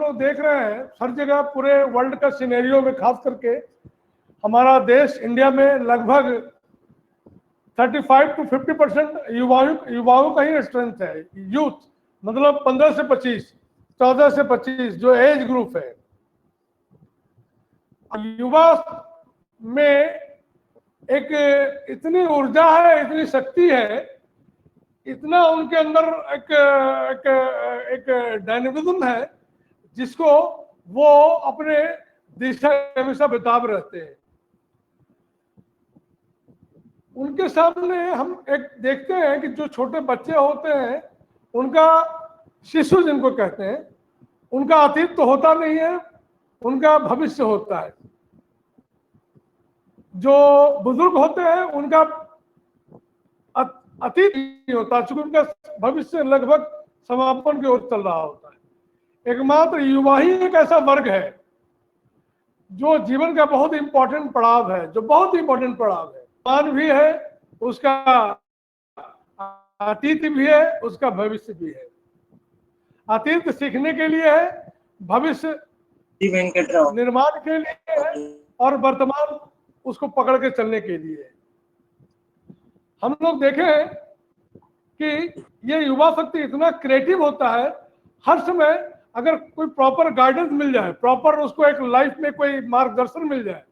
लोग देख रहे हैं हर जगह पूरे वर्ल्ड का सिनेरियो में, खास करके हमारा देश इंडिया में लगभग 35 to 50% युवाओं का ही स्ट्रेंथ है। यूथ मतलब 15 से 25, 14 से 25 जो एज ग्रुप है, युवा में एक इतनी ऊर्जा है, इतनी शक्ति है, इतना उनके अंदर एक डायनेमिज्म है जिसको वो अपने दिशा हमेशा बेताब रहते हैं। उनके सामने हम एक देखते हैं कि जो छोटे बच्चे होते हैं उनका, शिशु जिनको कहते हैं, उनका अतीत तो होता नहीं है, उनका भविष्य होता है। जो बुजुर्ग होते हैं उनका अतीत नहीं होता, चूंकि उनका भविष्य लगभग समापन की ओर चल रहा होता है। एकमात्र युवा ही एक ऐसा वर्ग है जो जीवन का बहुत इंपॉर्टेंट पड़ाव है, जो बहुत इंपॉर्टेंट पड़ाव है। मान भी है, उसका अतीत भी है, उसका भविष्य भी है। अतीत सीखने के लिए है, भविष्य निर्माण के लिए है, और वर्तमान उसको पकड़ के चलने के लिए। हम लोग देखें कि ये युवा शक्ति इतना क्रिएटिव होता है, हर समय अगर कोई प्रॉपर गाइडेंस मिल जाए, प्रॉपर उसको एक लाइफ में कोई मार्गदर्शन मिल जाए,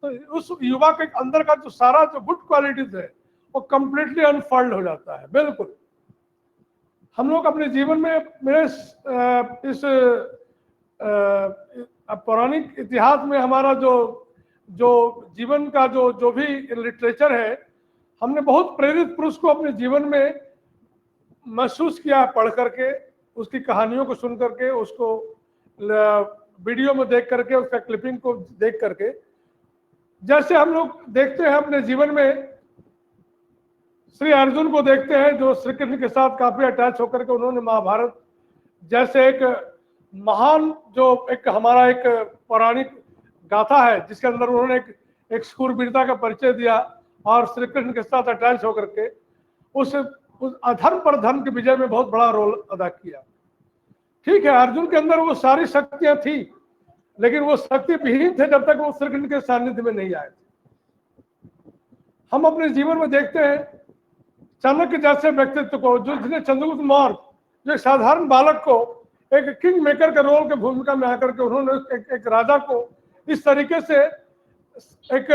तो उस युवा के अंदर का जो सारा जो गुड क्वालिटीज है वो कंप्लीटली अनफोल्ड हो जाता है। बिल्कुल हम लोग अपने जीवन में, मेरे इस पौराणिक इतिहास में हमारा जो जीवन का जो भी लिटरेचर है, हमने बहुत प्रेरित पुरुष को अपने जीवन में महसूस किया, पढ़ करके, उसकी कहानियों को सुन करके, उसको वीडियो में देख करके, उसका क्लिपिंग को देख करके। जैसे हम लोग देखते हैं अपने जीवन में श्री अर्जुन को देखते हैं, जो श्री कृष्ण के साथ काफी अटैच होकर के उन्होंने महाभारत जैसे एक महान, जो एक हमारा एक पौराणिक गाथा है जिसके अंदर उन्होंने एक शूरवीरता का परिचय दिया, और श्री कृष्ण के साथ अटैच होकर के उस अधर्म पर धर्म की विजय में बहुत बड़ा रोल अदा किया। ठीक है, अर्जुन के अंदर वो सारी शक्तियां थी, लेकिन वो शक्ति विहीन थे जब तक वो श्री कृष्ण के सानिध्य में नहीं आए थे। हम अपने जीवन में देखते हैं चाणक्य जैसे व्यक्तित्व को, जिसने चंद्रगुप्त मौर्य, जो एक साधारण बालक को एक किंग मेकर के रोल के भूमिका में आकर के उन्होंने एक राजा को इस तरीके से एक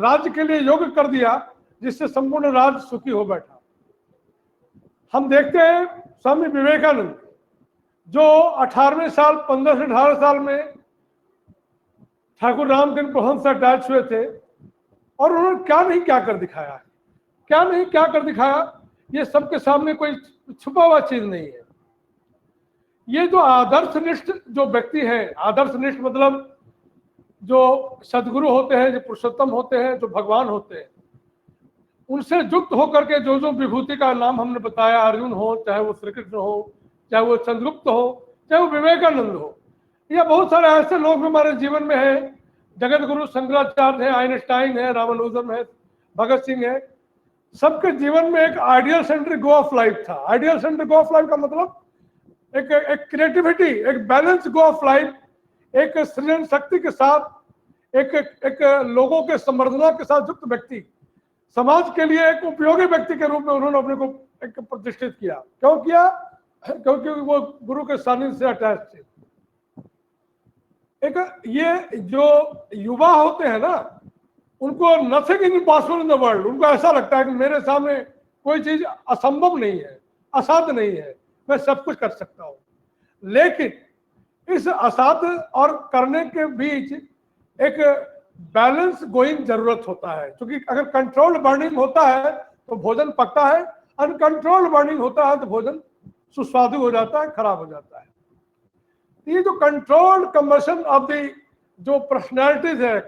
राज्य के लिए योग्य कर दिया जिससे संपूर्ण राज्य सुखी हो बैठा। हम देखते हैं स्वामी विवेकानंद, जो 18वें साल, 15 से 18 साल में ठाकुर रामचंद्र परमहंस से अटैच हुए थे, और उन्होंने क्या नहीं क्या कर दिखाया है, क्या नहीं क्या कर दिखाया, ये सबके सामने कोई छुपा हुआ चीज नहीं है। ये जो आदर्शनिष्ठ जो व्यक्ति है, आदर्शनिष्ठ मतलब जो सदगुरु होते हैं, जो पुरुषोत्तम होते हैं, जो भगवान होते हैं, उनसे युक्त होकर के जो जो विभूति का नाम हमने बताया, अर्जुन हो, चाहे वो श्री कृष्ण हो, चाहे वो चंद्रगुप्त हो, चाहे वो विवेकानंद हो, या बहुत सारे ऐसे लोग हमारे जीवन में हैं, जगत गुरु शंकराचार्य है, आइंस्टाइन है, रामानुजम है, भगत सिंह है। सबके जीवन में एक ideal centric goal of life था। Ideal centric goal of life का मतलब एक क्रिएटिविटी, एक बैलेंस गो ऑफ लाइफ, एक सृजन शक्ति के साथ, एक लोगों के संवर्धना के साथ युक्त व्यक्ति, समाज के लिए एक उपयोगी व्यक्ति के रूप में उन्होंने अपने को एक प्रतिष्ठित किया। क्यों किया? क्योंकि वो गुरु के सानिध्य से अटैच थे। एक ये जो युवा होते हैं ना, उनको nothing is impossible in the world. उनको ऐसा लगता है कि मेरे सामने कोई चीज असंभव नहीं है, असाध्य नहीं है, मैं सब कुछ कर सकता हूँ। लेकिन इस असाध्य और करने के बीच एक बैलेंस गोइंग जरूरत होता है, क्योंकि अगर कंट्रोल्ड बर्निंग होता है तो भोजन पकता है, अनकंट्रोल्ड बर्निंग होता है तो भोजन सुस्वादु हो जाता है, खराब हो जाता है। ये जो कंट्रोल्ड कंबशन ऑफ द जो पर्सनैलिटीज है,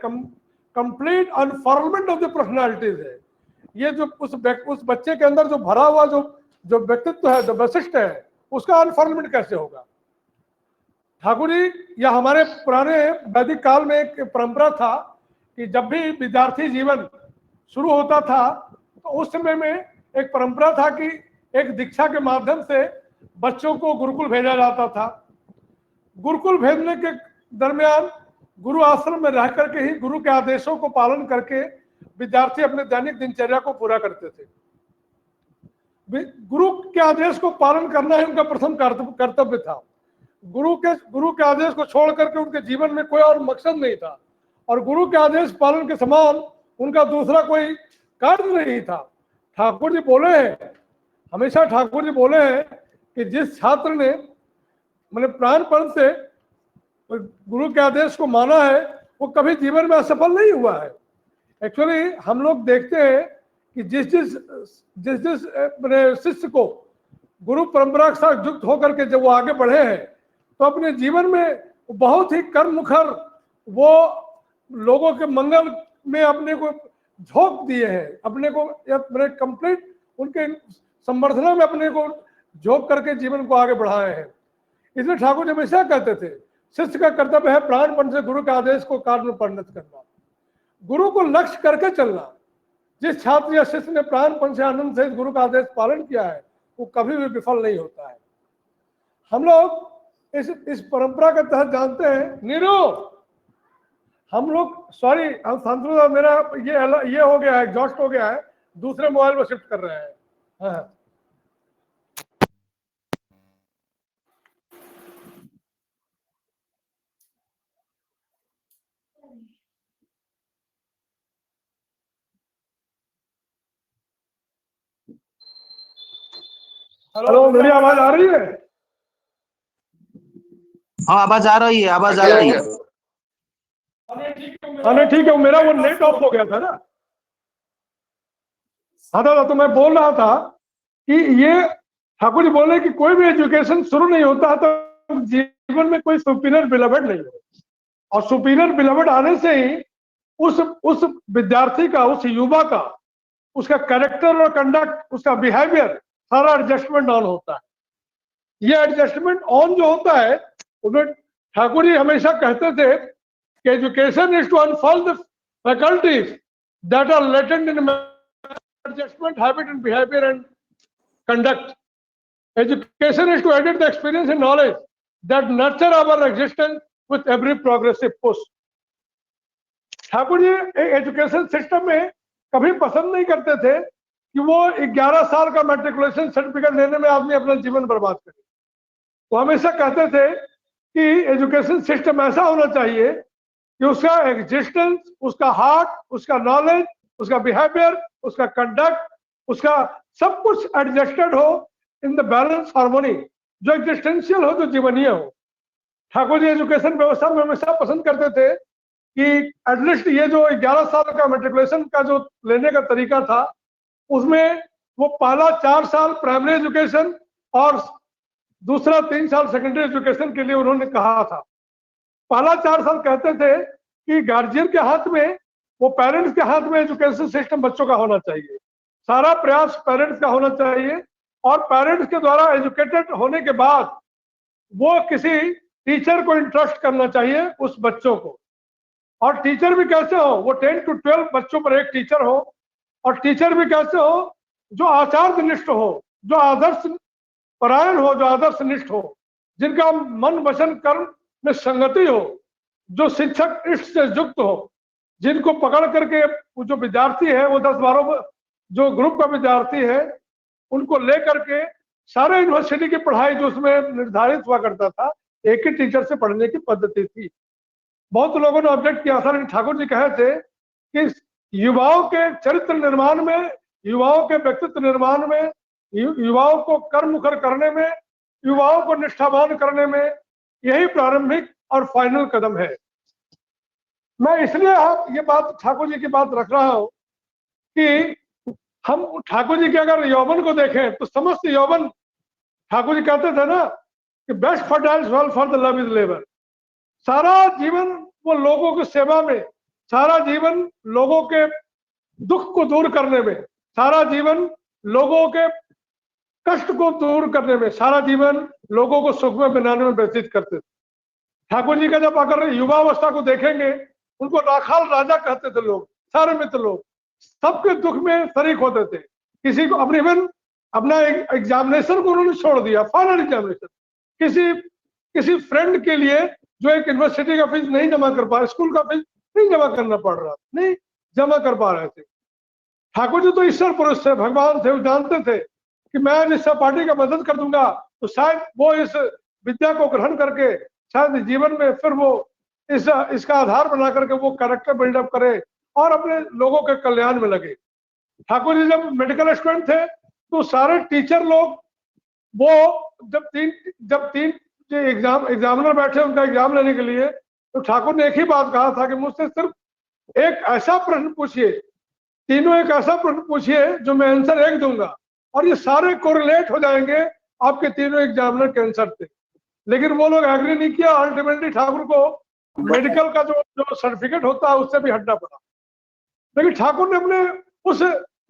कंप्लीट अनफॉर्ममेंट ऑफ द पर्सनैलिटीज है, ये जो उस बच्चे के अंदर जो भरा हुआ जो व्यक्तित्व है, जो वैशिष्ट है, उसका अनफॉर्ममेंट कैसे होगा? ठाकुर जी या हमारे पुराने वैदिक काल में एक परंपरा था कि जब भी विद्यार्थी जीवन शुरू होता था तो उस समय में एक परंपरा था कि एक दीक्षा के माध्यम से बच्चों को गुरुकुल भेजा जाता था। गुरुकुल भेजने के दरमियान गुरु आश्रम में रह करके ही गुरु के आदेशों को पालन करके विद्यार्थी अपने दैनिक दिनचर्या को पूरा करते थे। गुरु के आदेश को पालन करना ही उनका प्रथम कर्तव्य था। गुरु के आदेश को छोड़ करके उनके जीवन में कोई और मकसद नहीं था, और गुरु के आदेश पालन के समान उनका दूसरा कोई कार्य नहीं था। ठाकुर जी बोले हैं, हमेशा ठाकुर जी बोले हैं कि जिस छात्र ने मतलब प्राणपण से गुरु के आदेश को माना है वो कभी जीवन में असफल नहीं हुआ है। एक्चुअली हम लोग देखते हैं कि जिस शिष्य को गुरु परंपरा के साथ युक्त होकर के जब वो आगे बढ़े हैं तो अपने जीवन में बहुत ही कर्ममुखर वो लोगों के मंगल में अपने को झोंक दिए हैं, अपने को कंप्लीट उनके संवर्धना में अपने को झोंक करके जीवन को आगे बढ़ाए हैं। इसलिए ठाकुर जी हमेशा कहते थे शिष्य का कर्तव्य है प्राणपण से गुरु के आदेश को कार्य में परिणत करना, गुरु को लक्ष्य करके चलना। जिस छात्र या शिष्य ने प्राणपण से आनंद से गुरु का आदेश पालन किया है वो कभी भी विफल नहीं होता है। हम लोग इस परंपरा के तहत जानते हैं नीरू, हम लोग सॉरी शांतनु मेरा ये हो गया है, एग्जॉस्ट हो गया है, दूसरे मोबाइल पर शिफ्ट कर रहे हैं। हाँ हेलो, मेरी आवाज आ रही है? हाँ आवाज आ रही है, आवाज आ रही है। हाँ ठीक है, मेरा वो नेट ऑफ हो गया था ना। हाँ दादा, तो मैं बोल रहा था कि ये ठाकुर जी बोले कि कोई भी एजुकेशन शुरू नहीं होता तो जीवन में कोई सुपीरियर बिलवड नहीं हो, और सुपीरियर बिलवड आने से ही उस विद्यार्थी का, उस युवा का, उसका कैरेक्टर और कंडक्ट, उसका बिहेवियर सारा एडजस्टमेंट ऑन होता है। ये एडजस्टमेंट ऑन जो होता है उसमें ठाकुर जी हमेशा कहते थे कि education is to unfold the faculties that are latent in adjustment, habit and behavior and conduct. Education is to edit the experience and knowledge that nurture our existence with every progressive push. Thakur ji education system में कभी पसंद नहीं करते थे कि वो 11 साल का मैट्रिकुलेशन सर्टिफिकेट लेने में आदमी अपना जीवन बर्बाद करे। वो हमेशा कहते थे कि एजुकेशन सिस्टम ऐसा होना चाहिए कि उसका एग्जिस्टेंस, उसका हार्ट, उसका नॉलेज, उसका बिहेवियर, उसका कंडक्ट, उसका सब कुछ एडजस्टेड हो इन द बैलेंस हार्मोनी, जो एग्जिस्टेंशियल हो, जो जीवनीय हो। ठाकुर जी एजुकेशन व्यवस्था में हमेशा पसंद करते थे कि एटलीस्ट ये जो 11 साल का मैट्रिकुलेशन का जो लेने का तरीका था उसमें वो पहला 4 साल प्राइमरी एजुकेशन और दूसरा 3 साल सेकेंडरी एजुकेशन के लिए उन्होंने कहा था। पहला 4 साल कहते थे कि गार्जियन के हाथ में, वो पेरेंट्स के हाथ में एजुकेशन सिस्टम बच्चों का होना चाहिए, सारा प्रयास पेरेंट्स का होना चाहिए, और पेरेंट्स के द्वारा एजुकेटेड होने के बाद वो किसी टीचर को इंट्रस्ट करना चाहिए उस बच्चों को। और टीचर भी कैसे हो, वो 10 to 12 बच्चों पर एक टीचर हो, और टीचर भी कैसे हो जो आचार निष्ठ हो, जो आदर्श परायण हो, जो आदर्श निष्ठ हो, जिनका मन वचन कर्म में संगति हो, जो शिक्षक इष्ट से युक्त हो, जिनको पकड़ करके जो विद्यार्थी है वो 10-12 जो ग्रुप का विद्यार्थी है उनको लेकर के सारे यूनिवर्सिटी की पढ़ाई जो उसमें निर्धारित हुआ करता था, एक ही टीचर से पढ़ने की पद्धति थी। बहुत लोगों ने ऑब्जेक्ट किया था, ठाकुर जी कहे थे कि युवाओं के चरित्र निर्माण में, युवाओं के व्यक्तित्व निर्माण में, युवाओं को कर्ममुखर करने में, युवाओं को निष्ठावान करने में यही प्रारंभिक और फाइनल कदम है। मैं इसलिए ये बात ठाकुर जी की बात रख रहा हूं कि हम ठाकुर जी के अगर यौवन को देखें तो समस्त यौवन, ठाकुर जी कहते थे ना कि best fertile soil for the love is labour. सारा जीवन वो लोगों की सेवा में, सारा जीवन लोगों के दुख को दूर करने में, सारा जीवन लोगों के कष्ट को दूर करने में, सारा जीवन लोगों को सुख में बनाने में व्यतीत करते थे। ठाकुर जी का जब अगर युवावस्था को देखेंगे, उनको राखाल राजा कहते थे लोग, सारे मित्र लोग सबके दुख में शरीक होते थे। किसी को अपना एग्जामिनेशन को उन्होंने छोड़ दिया, फाइनल एग्जामिनेशन, किसी फ्रेंड के लिए जो एक यूनिवर्सिटी का फीस नहीं जमा कर पा रहे, स्कूल का फीस नहीं जमा करना पड़ रहा, नहीं जमा कर पा रहे थे। ठाकुर जी तो ईश्वर पुरुष थे, भगवान थे, वो जानते थे कि मैं इस पार्टी का मदद कर दूंगा तो शायद वो इस विद्या को ग्रहण करके शायद जीवन में फिर वो इसका आधार बना करके वो कैरेक्टर बिल्डअप करे और अपने लोगों के कल्याण में लगे। ठाकुर जी जब मेडिकल स्टूडेंट थे तो सारे टीचर लोग वो जब तीन एग्जामिनर बैठे उनका एग्जाम लेने के लिए, तो ठाकुर ने एक ही बात कहा था कि मुझसे सिर्फ एक ऐसा प्रश्न पूछिए, तीनों एक ऐसा प्रश्न पूछिए जो मैं आंसर एक दूंगा और ये सारे कोरिलेट हो जाएंगे आपके तीनों एग्जामिनर के आंसर से। लेकिन वो लोग एग्री नहीं किया। अल्टीमेटली ठाकुर को मेडिकल का जो सर्टिफिकेट होता है उससे भी हटना पड़ा। लेकिन ठाकुर ने अपने उस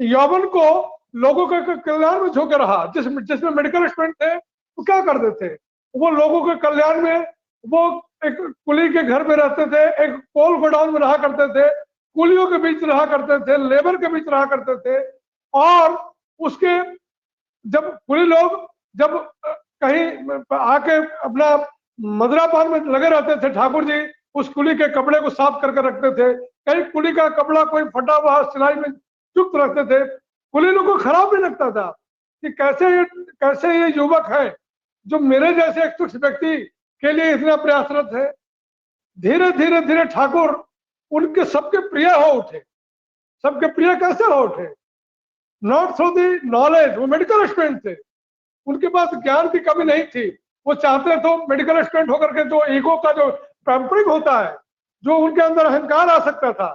यौवन को लोगों के कल्याण में झोंके रहा। जिसमें मेडिकल स्टूडेंट थे वो क्या करते थे, वो लोगों के कल्याण में, वो एक कुली के घर में रहते थे, एक कोल गोडाउन में रहा करते थे, कुलियों के बीच रहा करते थे, लेबर के बीच रहा करते थे। और उसके जब कुली लोग जब कहीं आके अपना मदरापान में लगे रहते थे, ठाकुर जी उस कुली के कपड़े को साफ करके रखते थे। कहीं कुली का कपड़ा कोई फटा हुआ सिलाई में चुप्त रखते थे। कुली लोगों को खराब भी लगता था कि कैसे ये युवक है जो मेरे जैसे एक तुच्छ व्यक्ति के लिए इतना प्रयासरत है। धीरे धीरे धीरे ठाकुर उनके सबके प्रिय हो उठे। सबके प्रिय कैसे हो उठे? Not through the knowledge. वो मेडिकल स्टूडेंट थे, उनके पास ज्ञान की कमी नहीं थी। वो चाहते तो मेडिकल स्टूडेंट होकर के जो ईगो का जो पैम्परिंग होता है, जो उनके अंदर अहंकार आ सकता था,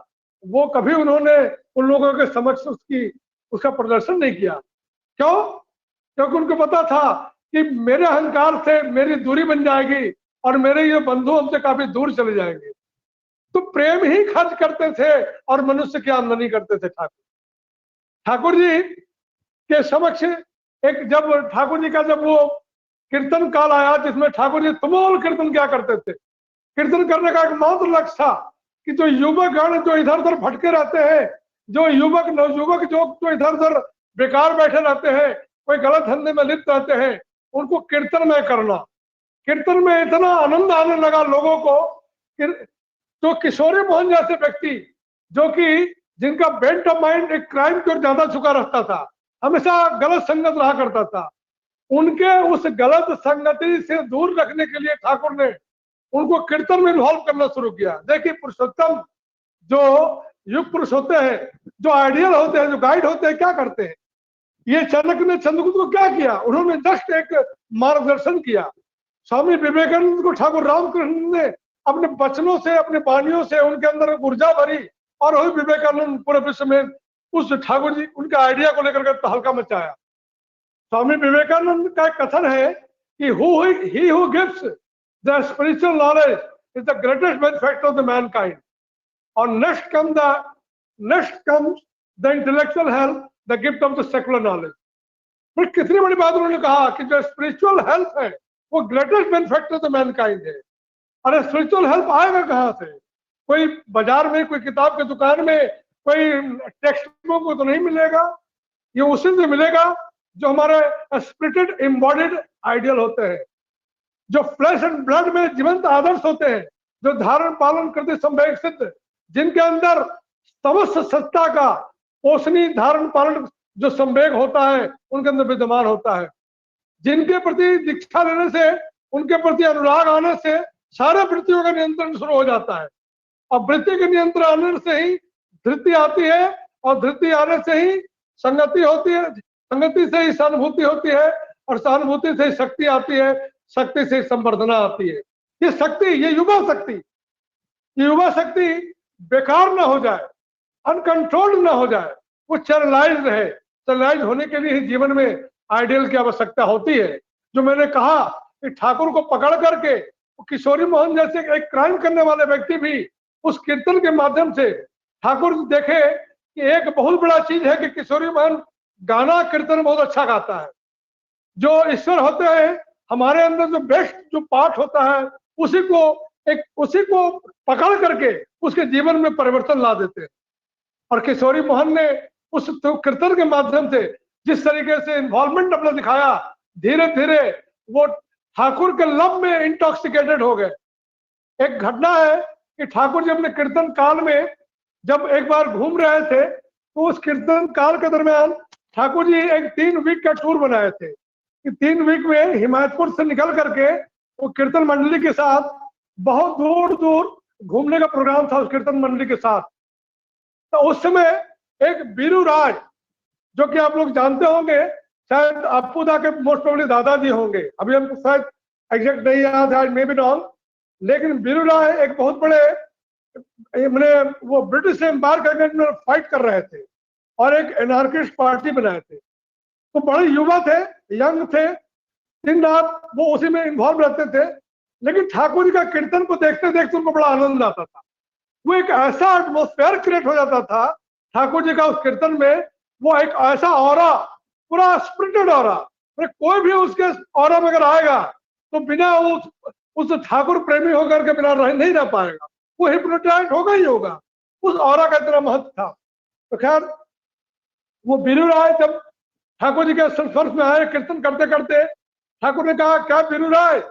वो कभी उन्होंने उन लोगों के समक्ष उसका प्रदर्शन नहीं किया। क्यों? क्योंकि उनको पता था कि मेरे अहंकार से मेरी दूरी बन जाएगी और मेरे ये बंधु हमसे काफी दूर चले जाएंगे। तो प्रेम ही खर्च करते थे और मनुष्य की आमदनी करते थे ठाकुर जी के समक्ष। जब ठाकुर जी का जब वो कीर्तन काल आया जिसमें ठाकुर जी तुमोल कीर्तन क्या करते थे। कीर्तन करने का एकमात्र लक्ष्य था कि जो युवक गण जो इधर उधर भटके रहते हैं, जो युवक नवयुवक जो इधर उधर बेकार बैठे रहते हैं, कोई गलत धंधे में लिप्त रहते हैं, उनको कीर्तन में करना। कीर्तन में इतना आनंद आने लगा लोगों को कि जो किशोरी मोहन जैसे व्यक्ति जो कि जिनका बेंट ऑफ माइंड एक क्राइम की ओर ज्यादा झुका रहता था, हमेशा गलत संगत रहा करता था, उनके उस गलत संगति से दूर रखने के लिए ठाकुर ने उनको कीर्तन में इन्वॉल्व करना शुरू किया। देखिए पुरुषोत्तम जो युग पुरुष होते हैं, जो आइडियल होते हैं, जो गाइड होते हैं, क्या करते हैं? ये चाणक्य ने चंद्रगुप्त को क्या किया? उन्होंने जस्ट एक मार्गदर्शन किया। स्वामी विवेकानंद को ठाकुर रामकृष्ण ने अपने वचनों से, अपने वाणियों से उनके अंदर ऊर्जा भरी और वही विवेकानंद पूरे विश्व में उस ठाकुर जी उनके आइडिया को लेकर के तहलका मचाया। स्वामी विवेकानंद का एक कथन है कि he who gives the spiritual knowledge is the greatest benefactor of the mankind, और next comes the intellectual help, the gift of the secular knowledge। फिर कितनी बड़ी बात उन्होंने कहा कि जो स्पिरिचुअल हेल्प है वो greatest benefactor of the Mankind है। अरे स्पिरिचुअल हेल्प आएगा कहाँ से? कोई बाजार में, कोई किताब की दुकान में, कोई टेक्स्ट बुक को तो नहीं मिलेगा। ये उसी से मिलेगा जो हमारे स्पिरिटेड एम्बॉडीड आइडियल होते हैं, जो फ्लैश एंड ब्लड में जीवंत आदर्श होते हैं, जो धारण पालन करते संवेग सिद्ध, जिनके अंदर समस्त सत्ता का पोषणी धारण पालन जो संवेग होता है उनके अंदर विद्यमान होता है, जिनके प्रति दीक्षा लेने से, उनके प्रति अनुराग आने से सारे वृत्तियों का नियंत्रण शुरू हो जाता है। और वृत्ति के नियंत्रण आने से ही धृति आती है, और धृति आने से ही संगति होती है, संगति से ही सहानुभूति होती है, और सहानुभूति से ही शक्ति आती है, शक्ति से संवर्धना आती है। ये शक्ति, ये युवा शक्ति बेकार ना हो जाए, अनकंट्रोल्ड ना हो जाए, वो चैनलाइज रहे। चैनलाइज होने के लिए ही जीवन में आइडियल की आवश्यकता होती है। जो मैंने कहा कि ठाकुर को पकड़ करके किशोरी मोहन जैसे एक क्राइम करने वाले व्यक्ति भी उस कीर्तन के माध्यम से ठाकुर देखे कि एक बहुत बड़ा चीज है कि किशोरी मोहन गाना कीर्तन बहुत अच्छा गाता है। जो ईश्वर होते हैं हमारे अंदर, जो बेस्ट जो पार्ट होता है, उसी को पकड़ करके उसके जीवन में परिवर्तन ला देते हैं। और किशोरी मोहन ने उस कीर्तन के माध्यम से जिस तरीके से इन्वॉल्वमेंट अपना दिखाया, धीरे धीरे वो ठाकुर के लब में इंटॉक्सिकेटेड हो गए। एक घटना है कि ठाकुर जी अपने कीर्तन काल में जब एक बार घूम रहे थे, तो उस कीर्तन काल के दरमियान ठाकुर जी एक 3 वीक का टूर बनाए थे कि 3 वीक में हिमायतपुर से निकल करके वो कीर्तन मंडली के साथ बहुत दूर दूर घूमने का प्रोग्राम था उस कीर्तन मंडली के साथ। तो उस समय एक बीरू राज, जो कि आप लोग जानते होंगे, शायद अप्पू दा के मोस्ट प्रोबेबली दादाजी होंगे, अभी हमको शायद एग्जैक्ट नहीं याद है, मे बी रॉन्ग, लेकिन बीरू राज एक बहुत बड़े मैंने वो ब्रिटिश एम्पायर के अगेंस्ट में फाइट कर रहे थे और एक एनार्किस्ट पार्टी बनाए थे। तो बड़े युवा थे, यंग थे, दिन रात वो उसी में इन्वॉल्व रहते थे। लेकिन ठाकुर जी का कीर्तन को देखते देखते उनको बड़ा आनंद आता था। वो एक ऐसा एटमोस्फेयर क्रिएट हो जाता था ठाकुर जी का उस कीर्तन में, वो एक ऐसा ऑरा, पूरा स्पिरिटेड ऑरा, कोई भी उसके ऑरा में अगर आएगा तो बिना उस ठाकुर प्रेमी होकर के बिना नहीं रह पाएगा, वो हिप्नोटाइज होगा ही होगा। उस ऑरा का इतना महत्व था। तो खैर वो बीरू राय जब ठाकुर जी के संस्पर्श में आए कीर्तन करते करते, ठाकुर ने कहा, क्या बीरू राय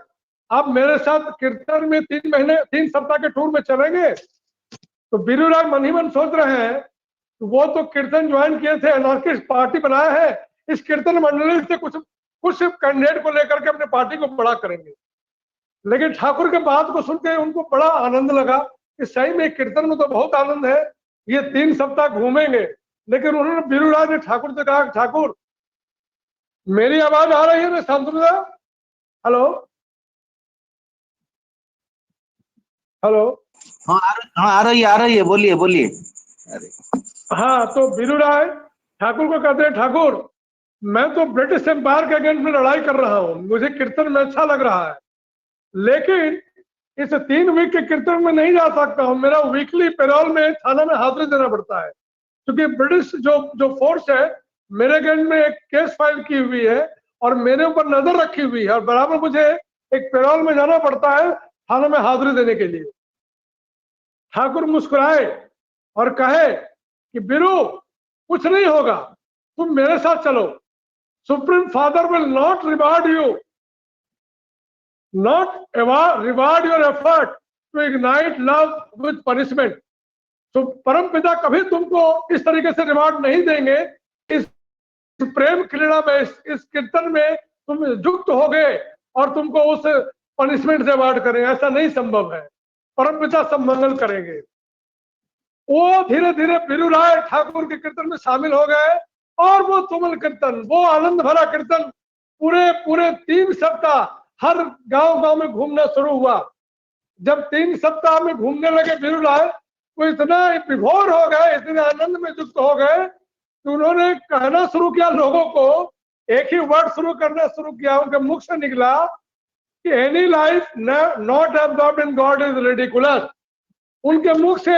आप मेरे साथ कीर्तन में 3 सप्ताह के टूर में चलेंगे? तो बीरू राय मन ही मन सोच रहे हैं, वो तो कीर्तन ज्वाइन किए थे, एनार्किस्ट पार्टी बनाया है, इस कीर्तन मंडली से कुछ कैंडिडेट को लेकर के अपने पार्टी को बड़ा करेंगे। लेकिन ठाकुर के बात को सुनकर उनको बड़ा आनंद लगा कि सही में कीर्तन में तो बहुत आनंद है, ये 3 सप्ताह घूमेंगे। लेकिन उन्होंने बीरू राय ने ठाकुर से कहा, ठाकुर मेरी आवाज आ रही है ना शांतनु? Hello hello. हाँ आ रही है, बोलिए बोलिए। अरे हाँ, तो बीरू राय ठाकुर को कहते हैं, ठाकुर मैं तो ब्रिटिश एम्पायर के अगेंस्ट में लड़ाई कर रहा हूँ, मुझे कीर्तन में अच्छा लग रहा है, लेकिन इस 3 वीक के कीर्तन में नहीं जा सकता हूँ, मेरा वीकली पेरोल में थाना में हाजिरी देना पड़ता है, क्योंकि ब्रिटिश जो फोर्स है मेरे अगेंस्ट में एक केस फाइल की हुई है और मेरे ऊपर नजर रखी हुई है, और बराबर मुझे एक पेरोल में जाना पड़ता है थाना में हाजिरी देने के लिए। ठाकुर मुस्कुराए और कहे कि बीरू कुछ नहीं होगा, तुम मेरे साथ चलो, supreme father will not reward you, not reward your effort to ignite love with punishment. तो परम पिता कभी तुमको इस तरीके से रिवार्ड नहीं देंगे, इस प्रेम क्रीड़ा में, इस कीर्तन में तुम युक्त हो गए और तुमको उस पनिशमेंट से अवार्ड करें, ऐसा नहीं संभव है, परम पिता सब मंगल करेंगे। वो धीरे धीरे बीरू राय ठाकुर के कीर्तन में शामिल हो गए और वो तुमल कीर्तन, वो आनंद भरा कीर्तन पूरे पूरे 3 सप्ताह हर गांव गांव में घूमना शुरू हुआ। जब 3 सप्ताह में घूमने लगे बीरू राय, वो इतना विभोर हो गए, इतने आनंद में युक्त हो गए कि उन्होंने कहना शुरू किया लोगों को, एक ही वर्ड शुरू करना शुरू किया, उनके मुख से निकला कि any life not absorbed in God is ridiculous. उनके मुख से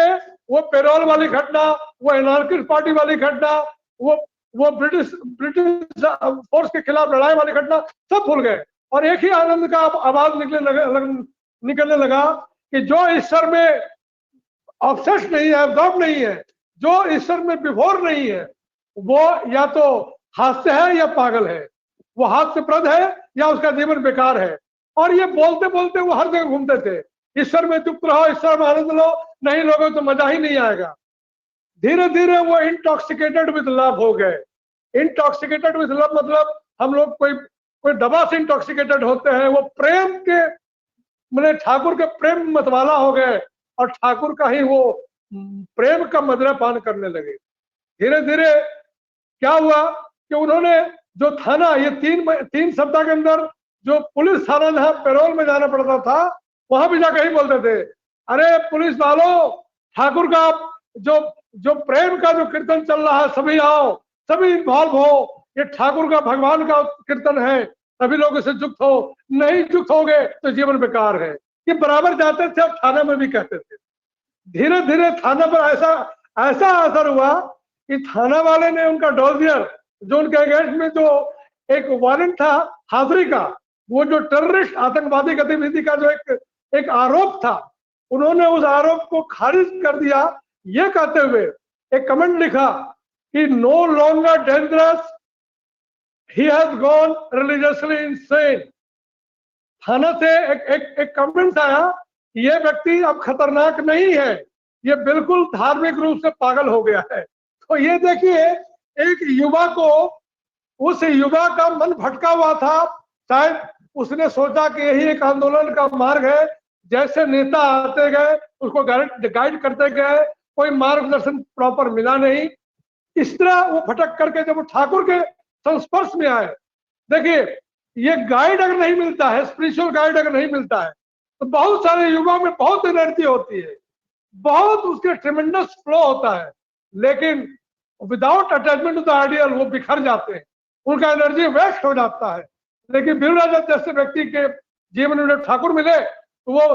वो पेरोल वाली घटना, वो एनार्किस्ट पार्टी वाली घटना, वो ब्रिटिश फोर्स के खिलाफ लड़ाई वाली घटना सब भूल गए और एक ही आनंद का आवाज निकलने लगा कि जो ईश्वर में ऑब्सेस्ड नहीं है, एब्जॉर्ब नहीं है, जो ईश्वर में विभोर नहीं है, वो या तो हास्य है या पागल है, वो हास्यप्रद है या उसका जीवन बेकार है। और ये बोलते बोलते वो हर जगह घूमते थे, ईश्वर में चुप रहो, ईश्वर में आनंद लो, नहीं लोगे तो मजा ही नहीं आएगा। धीरे धीरे वो इंटॉक्सिकेटेड विद लव हो गए। इंटॉक्सिकेटेड विद लव मतलब हम लोग कोई दवा से इंटॉक्सिकेटेड होते हैं, वो प्रेम के मैंने ठाकुर के प्रेम मतवाला हो गए और ठाकुर का ही वो प्रेम का मदरा पान करने लगे। धीरे धीरे क्या हुआ कि उन्होंने जो थाना, ये 3 सप्ताह के अंदर जो पुलिस थाना जहां पेरोल में जाना पड़ता था, वहां भी जाकर ही बोलते थे, अरे पुलिस वालों, ठाकुर का जो जो प्रेम का जो कीर्तन चल रहा है, सभी आओ, सभी इन्वॉल्व हो, ये ठाकुर का भगवान का कीर्तन है, सभी लोग इसे युक्त हो, नहीं युक्त हो गए तो जीवन बेकार है। ये बराबर जाते थे और थाना में भी कहते थे। धीरे धीरे थाना पर ऐसा ऐसा असर हुआ कि थाना वाले ने उनका डोजियर, जो उनके अगेंस्ट में जो एक वारंट था हाजिरी का, वो जो टेररिस्ट आतंकवादी गतिविधि का जो एक आरोप था, उन्होंने उस आरोप को खारिज कर दिया, ये कहते हुए एक कमेंट लिखा कि no longer dangerous, he has gone religiously insane. थाना से एक कमेंट आया, ये व्यक्ति अब खतरनाक नहीं है, ये बिल्कुल धार्मिक रूप से पागल हो गया है। तो ये देखिए, एक युवा को, उस युवा का मन भटका हुआ था, शायद उसने सोचा कि यही एक आंदोलन का मार्ग है। जैसे नेता आते गए, उसको गाइड करते गए, कोई मार्गदर्शन प्रॉपर मिला नहीं। इस तरह वो भटक करके जब वो ठाकुर के संस्पर्श में आए, देखिए ये गाइड अगर नहीं मिलता है, स्पिरिचुअल गाइड अगर नहीं मिलता है, तो बहुत सारे युवाओं में बहुत एनर्जी होती है, बहुत उसके ट्रेमेंडस फ्लो होता है, लेकिन without attachment to the ideal वो बिखर जाते हैं, उनका एनर्जी वेस्ट हो जाता है। लेकिन बिरला जैसे व्यक्ति के जीवन में ठाकुर मिले तो वो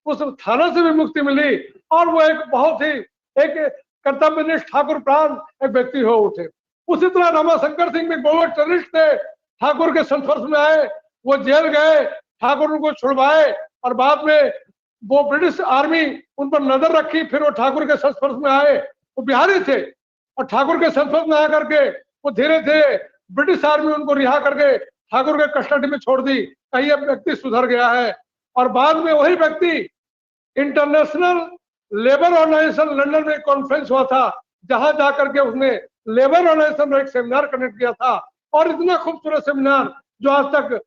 उस थाना से भी मुक्ति मिली, और वो एक बहुत ही एक कर्तव्यनिष्ठ ठाकुर प्राण एक व्यक्ति हो उठे। उसी तरह रमाशंकर सिंह भी बहुत टेररिस्ट थे, ठाकुर के संस्पर्श में आए, वो जेल गए, ठाकुर उनको छुड़वाए, और बाद में वो ब्रिटिश आर्मी उन पर नजर रखी, फिर वो ठाकुर के संस्पर्श में आए। वो बिहारी थे, और ठाकुर के संस्पर्श में आकर के वो धीरे धीरे ब्रिटिश आर्मी उनको रिहा करके ठाकुर के कस्टडी में छोड़ दी, कहीं अब व्यक्ति सुधर गया है। और बाद में वही व्यक्ति इंटरनेशनल लेबर ऑर्गेनाइजेशन लंदन में कॉन्फ्रेंस हुआ था, जहां जाकर के उसने लेबर ऑर्गेनाइजेशन में एक सेमिनार कनेक्ट किया था, और इतना खूबसूरत सेमिनार जो आज तक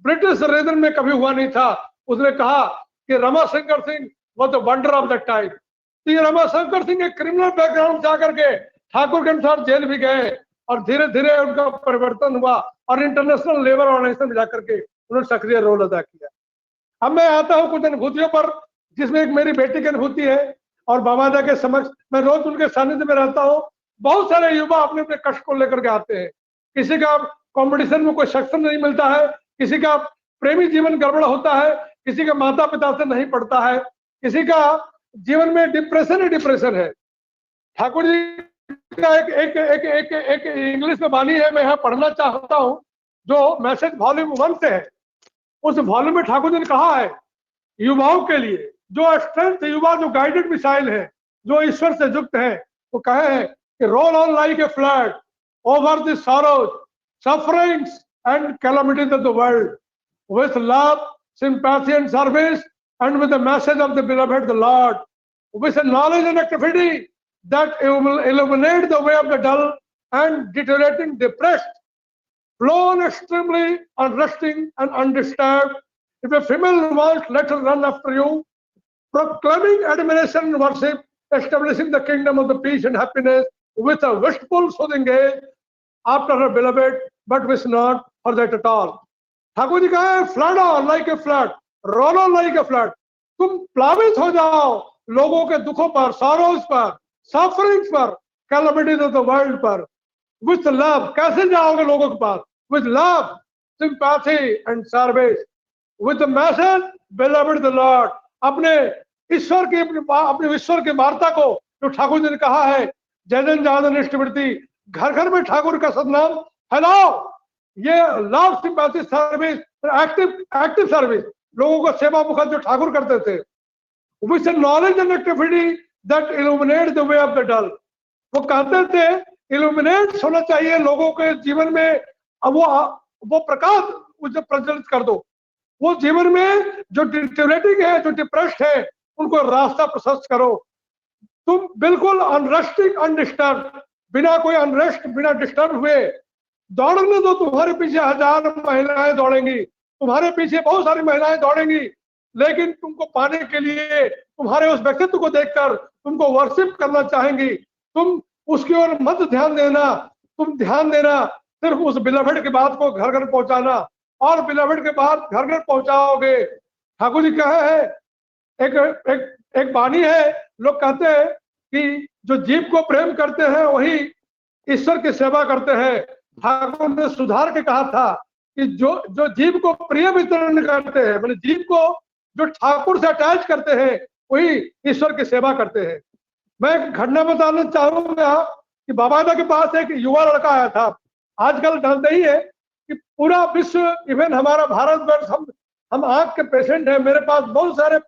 ब्रिटिश रीजन में कभी हुआ नहीं था। उसने कहा कि Ramashankar Singh was the wonder of the time. तो ये रमाशंकर सिंह एक क्रिमिनल बैकग्राउंड से आकर के ठाकुर के अनुसार जेल भी गए, और धीरे धीरे उनका परिवर्तन हुआ, और इंटरनेशनल लेबर ऑर्गेनाइजेशन में जाकर के उन्होंने सक्रिय रोल अदा किया। अब मैं आता हूं कुछ अनुभूतियों पर, जिसमें एक मेरी बेटी की अनुभूति है, और बाबादा के समक्ष मैं रोज उनके सानिध्य में रहता हूँ। बहुत सारे युवा अपने अपने कष्ट को लेकर के आते हैं, किसी का कंपटीशन में कोई सक्सेस नहीं मिलता है, किसी का प्रेमी जीवन गड़बड़ होता है, किसी का माता पिता से नहीं पड़ता है, किसी का जीवन में डिप्रेशन ही डिप्रेशन है। ठाकुर जी का एक इंग्लिश में वाणी है, मैं यहाँ पढ़ना चाहता हूँ, जो मैसेज वॉल्यूम 1 से है। उस वॉल्यूम में ठाकुर जी ने कहा है, युवाओं के लिए जो स्ट्रेंथ युवा जो गाइडेड मिसाइल है, जो ईश्वर से युक्त है, वो कहे हैं कि role on like a flood over the sorrows, sufferings and calamities of the world, with love, sympathy and service, and with the message of the beloved the Lord, with a knowledge and activity that will illuminate the way of the dull and deteriorating depressed, flown extremely unresting and undisturbed. If a female wants, let her run after you, proclaiming admiration and worship, establishing the kingdom of the peace and happiness with a wistful soothing gaze after her beloved, but wish not for that at all. Thakur ji कहा, flood on like a flood, roll on like a flood, तुम प्लावित हो जाओ लोगों के दुखों पर, sorrows पर, सफरिंग्स पर, कैलामिटीज ऑफ द वर्ल्ड पर, विथ लव, कैसे जाओगे लोगों के पास, with love, sympathy and service, with the message beloved the Lord, अपने ईश्वर की अपने ईश्वर की वार्ता को, जो ठाकुर जी ने कहा है, जैन जादन इष्टवृत्ति, घर घर में ठाकुर का सदनाम फैलाओ। ये love, sympathy, service, active service, लोगों को सेवा मुखर जो ठाकुर करते थे, with knowledge and activity that illuminate the way of the dull। वो कहते थे illuminate होना चाहिए लोगों के जीवन में, अब वो प्रकाश उसे प्रज्वलित कर दो, वो जीवन में जो डिटेरेटिंग है, जो डिप्रेस्ड है, उनको रास्ता प्रशस्त करो। तुम बिल्कुल अनरेस्टिंग, अनडिस्टर्ब, बिना कोई अनरेस्ट, बिना डिस्टर्ब हुए दौड़ने दो। तुम्हारे पीछे 1000 महिलाएं दौड़ेंगी, तुम्हारे पीछे बहुत सारी महिलाएं दौड़ेंगी, लेकिन तुमको पाने के लिए, तुम्हारे उस व्यक्तित्व को देखकर तुमको वर्शिप करना चाहेंगी। तुम उसकी ओर मत ध्यान देना, तुम ध्यान देना सिर्फ उस बिलवेड की बात को घर घर पहुंचाना, और बिलवेड के बाद घर घर पहुंचाओगे। ठाकुर जी कहे है, एक वाणी है, लोग कहते हैं कि जो जीव को प्रेम करते हैं वही ईश्वर की सेवा करते हैं। ठाकुर ने सुधार के कहा था कि जो जीव को प्रिय वितरण करते हैं, मतलब जीव को जो ठाकुर से अटैच करते हैं, वही ईश्वर की सेवा करते हैं। मैं एक घटना बताना चाहूंगा कि बाबादा के पास एक युवा लड़का आया था। आजकल जानते ही है कि पूरा विश्व, इवन हमारा भारतवर्ष, हम आंख के पेशेंट हैं। मेरे पास बहुत सारे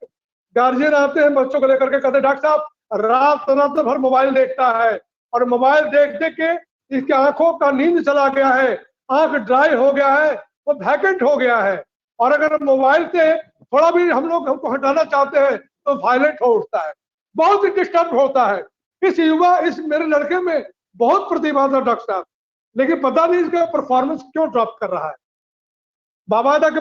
गार्जियन आते हैं बच्चों को लेकर के, कहते डॉक्टर साहब रात भर मोबाइल देखता है, और मोबाइल देख देख के इसकी आंखों का नींद चला गया है, आंख ड्राई हो गया है, वो वैकेंट हो गया है। और अगर मोबाइल से थोड़ा भी हम लोग हमको हटाना चाहते हैं तो वायलेंट हो उठता है, बहुत ही डिस्टर्ब होता है। इस मेरे लड़के में बहुत प्रतिभा था डॉक्टर साहब, लेकिन पता नहीं इसका परफॉर्मेंस क्यों ड्रॉप कर रहा है। बाबादा के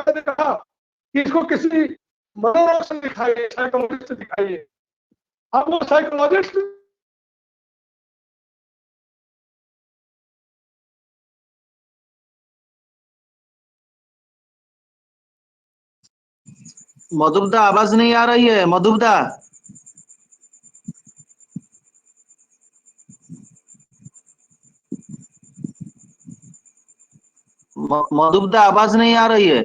ने कहा कि इसको किसी मनोरोग से दिखाइए, साइकोलॉजिस्ट से दिखाइए। अब वो साइकोलॉजिस्ट मधुबदा आवाज नहीं आ रही है मधुबदा। मधुबदा आवाज नहीं आ रही है।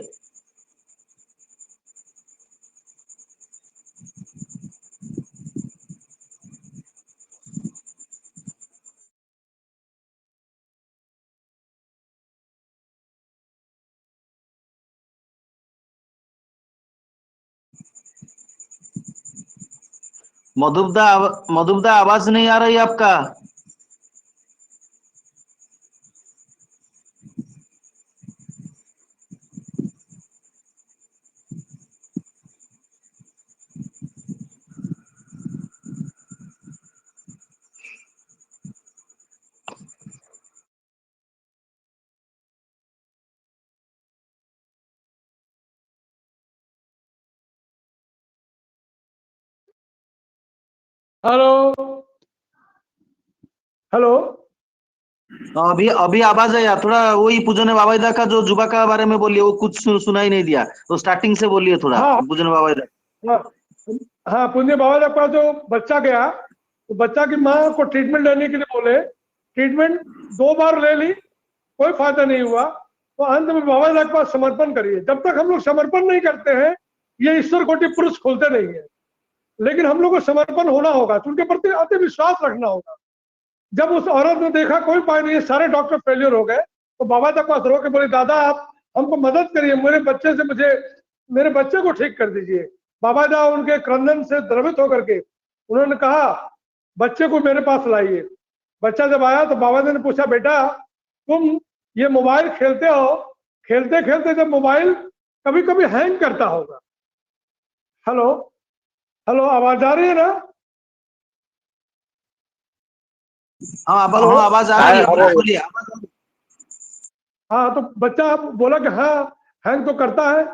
मधुबदा आवाज नहीं आ रही है आपका। Hello hello. अभी अभी आवाज आया थोड़ा। वही पूजन बाबाईदा का जो जुबा का बारे में बोलिए, वो कुछ सुनाई नहीं दिया, तो स्टार्टिंग से बोलिए थोड़ा हाँ पूजन बाबाईदा। हाँ हाँ, पुण्य बाबा का जो बच्चा गया, तो बच्चा की माँ को ट्रीटमेंट लेने के लिए बोले, ट्रीटमेंट 2 बार ले ली, कोई फायदा नहीं हुआ। तो अंत में बाबा के पास समर्पण करिए। जब तक हम लोग समर्पण नहीं करते हैं, ये ईश्वर कोटि पुरुष खुलते नहीं है। लेकिन हम लोग को समर्पण होना होगा, तो उनके प्रति अति विश्वास रखना होगा। जब उस औरत ने देखा कोई उपाय नहीं है, सारे डॉक्टर फेलियर हो गए, तो बाबा के पास रो के बोले, दादा आप हमको मदद करिए, मेरे बच्चे को ठीक कर दीजिए। बाबा दा उनके क्रंदन से द्रवित होकर के उन्होंने कहा, बच्चे को मेरे पास लाइए। बच्चा जब आया तो बाबा ने पूछा, बेटा तुम ये मोबाइल खेलते हो, खेलते खेलते जब मोबाइल कभी कभी हैंग करता होगा। हेलो हेलो, आवाज आ रही है ना? हेलो। हाँ आवाज आ रही है, बोलिए बोलिए आवाज आ रही है। हाँ, तो बच्चा बोला कि हाँ हैंग तो करता है।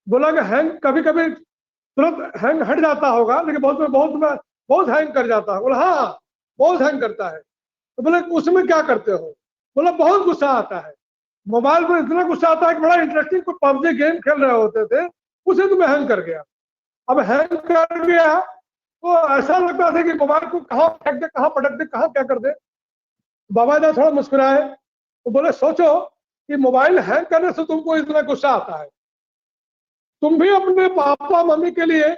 बोला कि हैंग कभी कभी तुरंत हैंग हट जाता होगा, लेकिन बहुत हैंग कर जाता है। बोला हाँ बहुत हैंग करता है। तो बोले उसमें क्या करते हो? बोला बहुत गुस्सा आता है, मोबाइल पर इतना गुस्सा आता है कि बड़ा इंटरेस्टिंग, कोई पबजी गेम खेल रहे होते थे, उसे तो मैं हैंग कर गया। अब हैंग कर गया तो ऐसा लगता था कि मोबाइल को कहाँ फेंक दे, कहाँ पटक दे, कहाँ क्या कर दे। बाबा जी थोड़ा मुस्कुराए तो बोले, सोचो कि मोबाइल हैंग करने से तुमको इतना गुस्सा आता है, तुम भी अपने पापा मम्मी के लिए,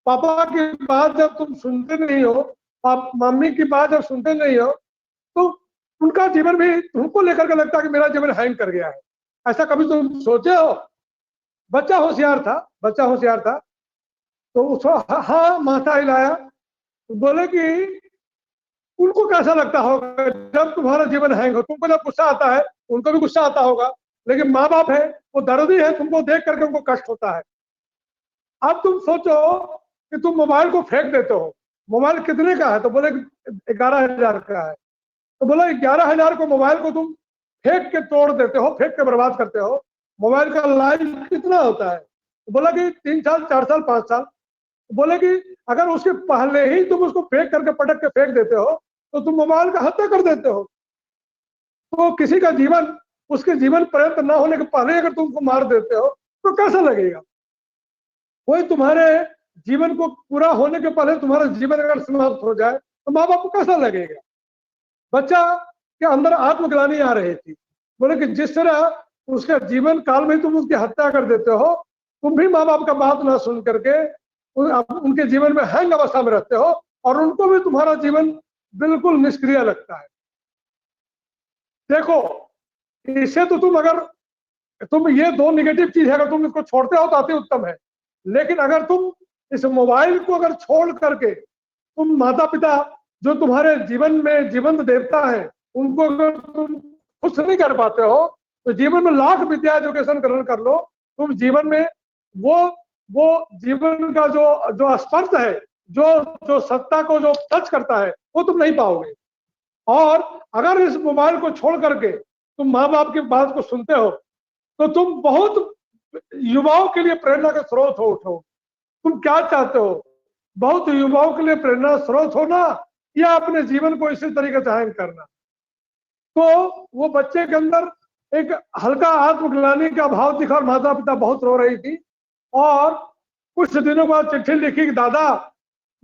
पापा की बात जब तुम सुनते नहीं हो, आप मम्मी की बात जब सुनते नहीं हो, तो उनका जीवन भी तुमको लेकर के लगता है कि मेरा जीवन हैंग कर गया है। ऐसा कभी तुम सोचे हो? बच्चा होशियार था, बच्चा होशियार था। तो उसको हाँ माथा हिलाया, तो बोले कि उनको कैसा लगता होगा जब तुम्हारा जीवन हैंग हो, तुमको जब गुस्सा आता है उनको भी गुस्सा आता होगा, लेकिन माँ बाप है, वो दर्दी है, तुमको देख करके उनको कष्ट होता है। अब तुम सोचो कि तुम मोबाइल को फेंक देते हो। मोबाइल कितने का है? तो बोले 11,000 का है। तो बोला 11,000 को मोबाइल को तुम फेंक के तोड़ देते हो, फेंक के बर्बाद करते हो, मोबाइल का लाइफ कितना होता है? तो बोला कि 3 साल 4 साल 5 साल। तो बोले कि अगर उसके पहले ही तुम उसको फेंक करके पटक के फेंक देते हो तो तुम मोबाइल का हत्या कर देते हो। तो किसी का जीवन, उसके जीवन पर्यंत ना होने के पहले अगर तुम उसको मार देते हो तो कैसा लगेगा? कोई तुम्हारे जीवन को पूरा होने के पहले तुम्हारा जीवन अगर समाप्त हो जाए तो माँ बाप को कैसा लगेगा? बच्चा के अंदर आत्मग्लानि आ रही थी। बोले कि जिस तरह उसके जीवन काल में तुम उसकी हत्या कर देते हो, तुम भी माँ बाप का बात ना सुन करके उनके जीवन में हैंग अवस्था में रहते हो और उनको भी तुम्हारा जीवन बिल्कुल निष्क्रिय लगता है। देखो, इससे तो तुम ये दो निगेटिव चीज है, अगर तुम इसको छोड़ते हो तो अति उत्तम है। लेकिन अगर तुम इस मोबाइल को अगर छोड़ करके तुम माता पिता जो तुम्हारे जीवन में जीवंत देवता है उनको अगर तुम खुश नहीं कर पाते हो तो जीवन में लाख विद्या एजुकेशन ग्रहण कर लो, तुम जीवन में वो जीवन का जो स्पर्श है, जो सत्ता को जो टच करता है वो तुम नहीं पाओगे। और अगर इस मोबाइल को छोड़ करके तुम माँ बाप की बात को सुनते हो तो तुम बहुत युवाओं के लिए प्रेरणा का स्रोत हो उठो। तुम क्या चाहते हो? बहुत युवाओं के लिए प्रेरणा स्रोत होना या अपने जीवन को इसी तरीके से हैंग करना। तो वो बच्चे के अंदर एक हल्का आत्मग्लानि का भाव दिखा और माता पिता बहुत रो रही थी। और कुछ दिनों बाद चिट्ठी लिखी कि दादा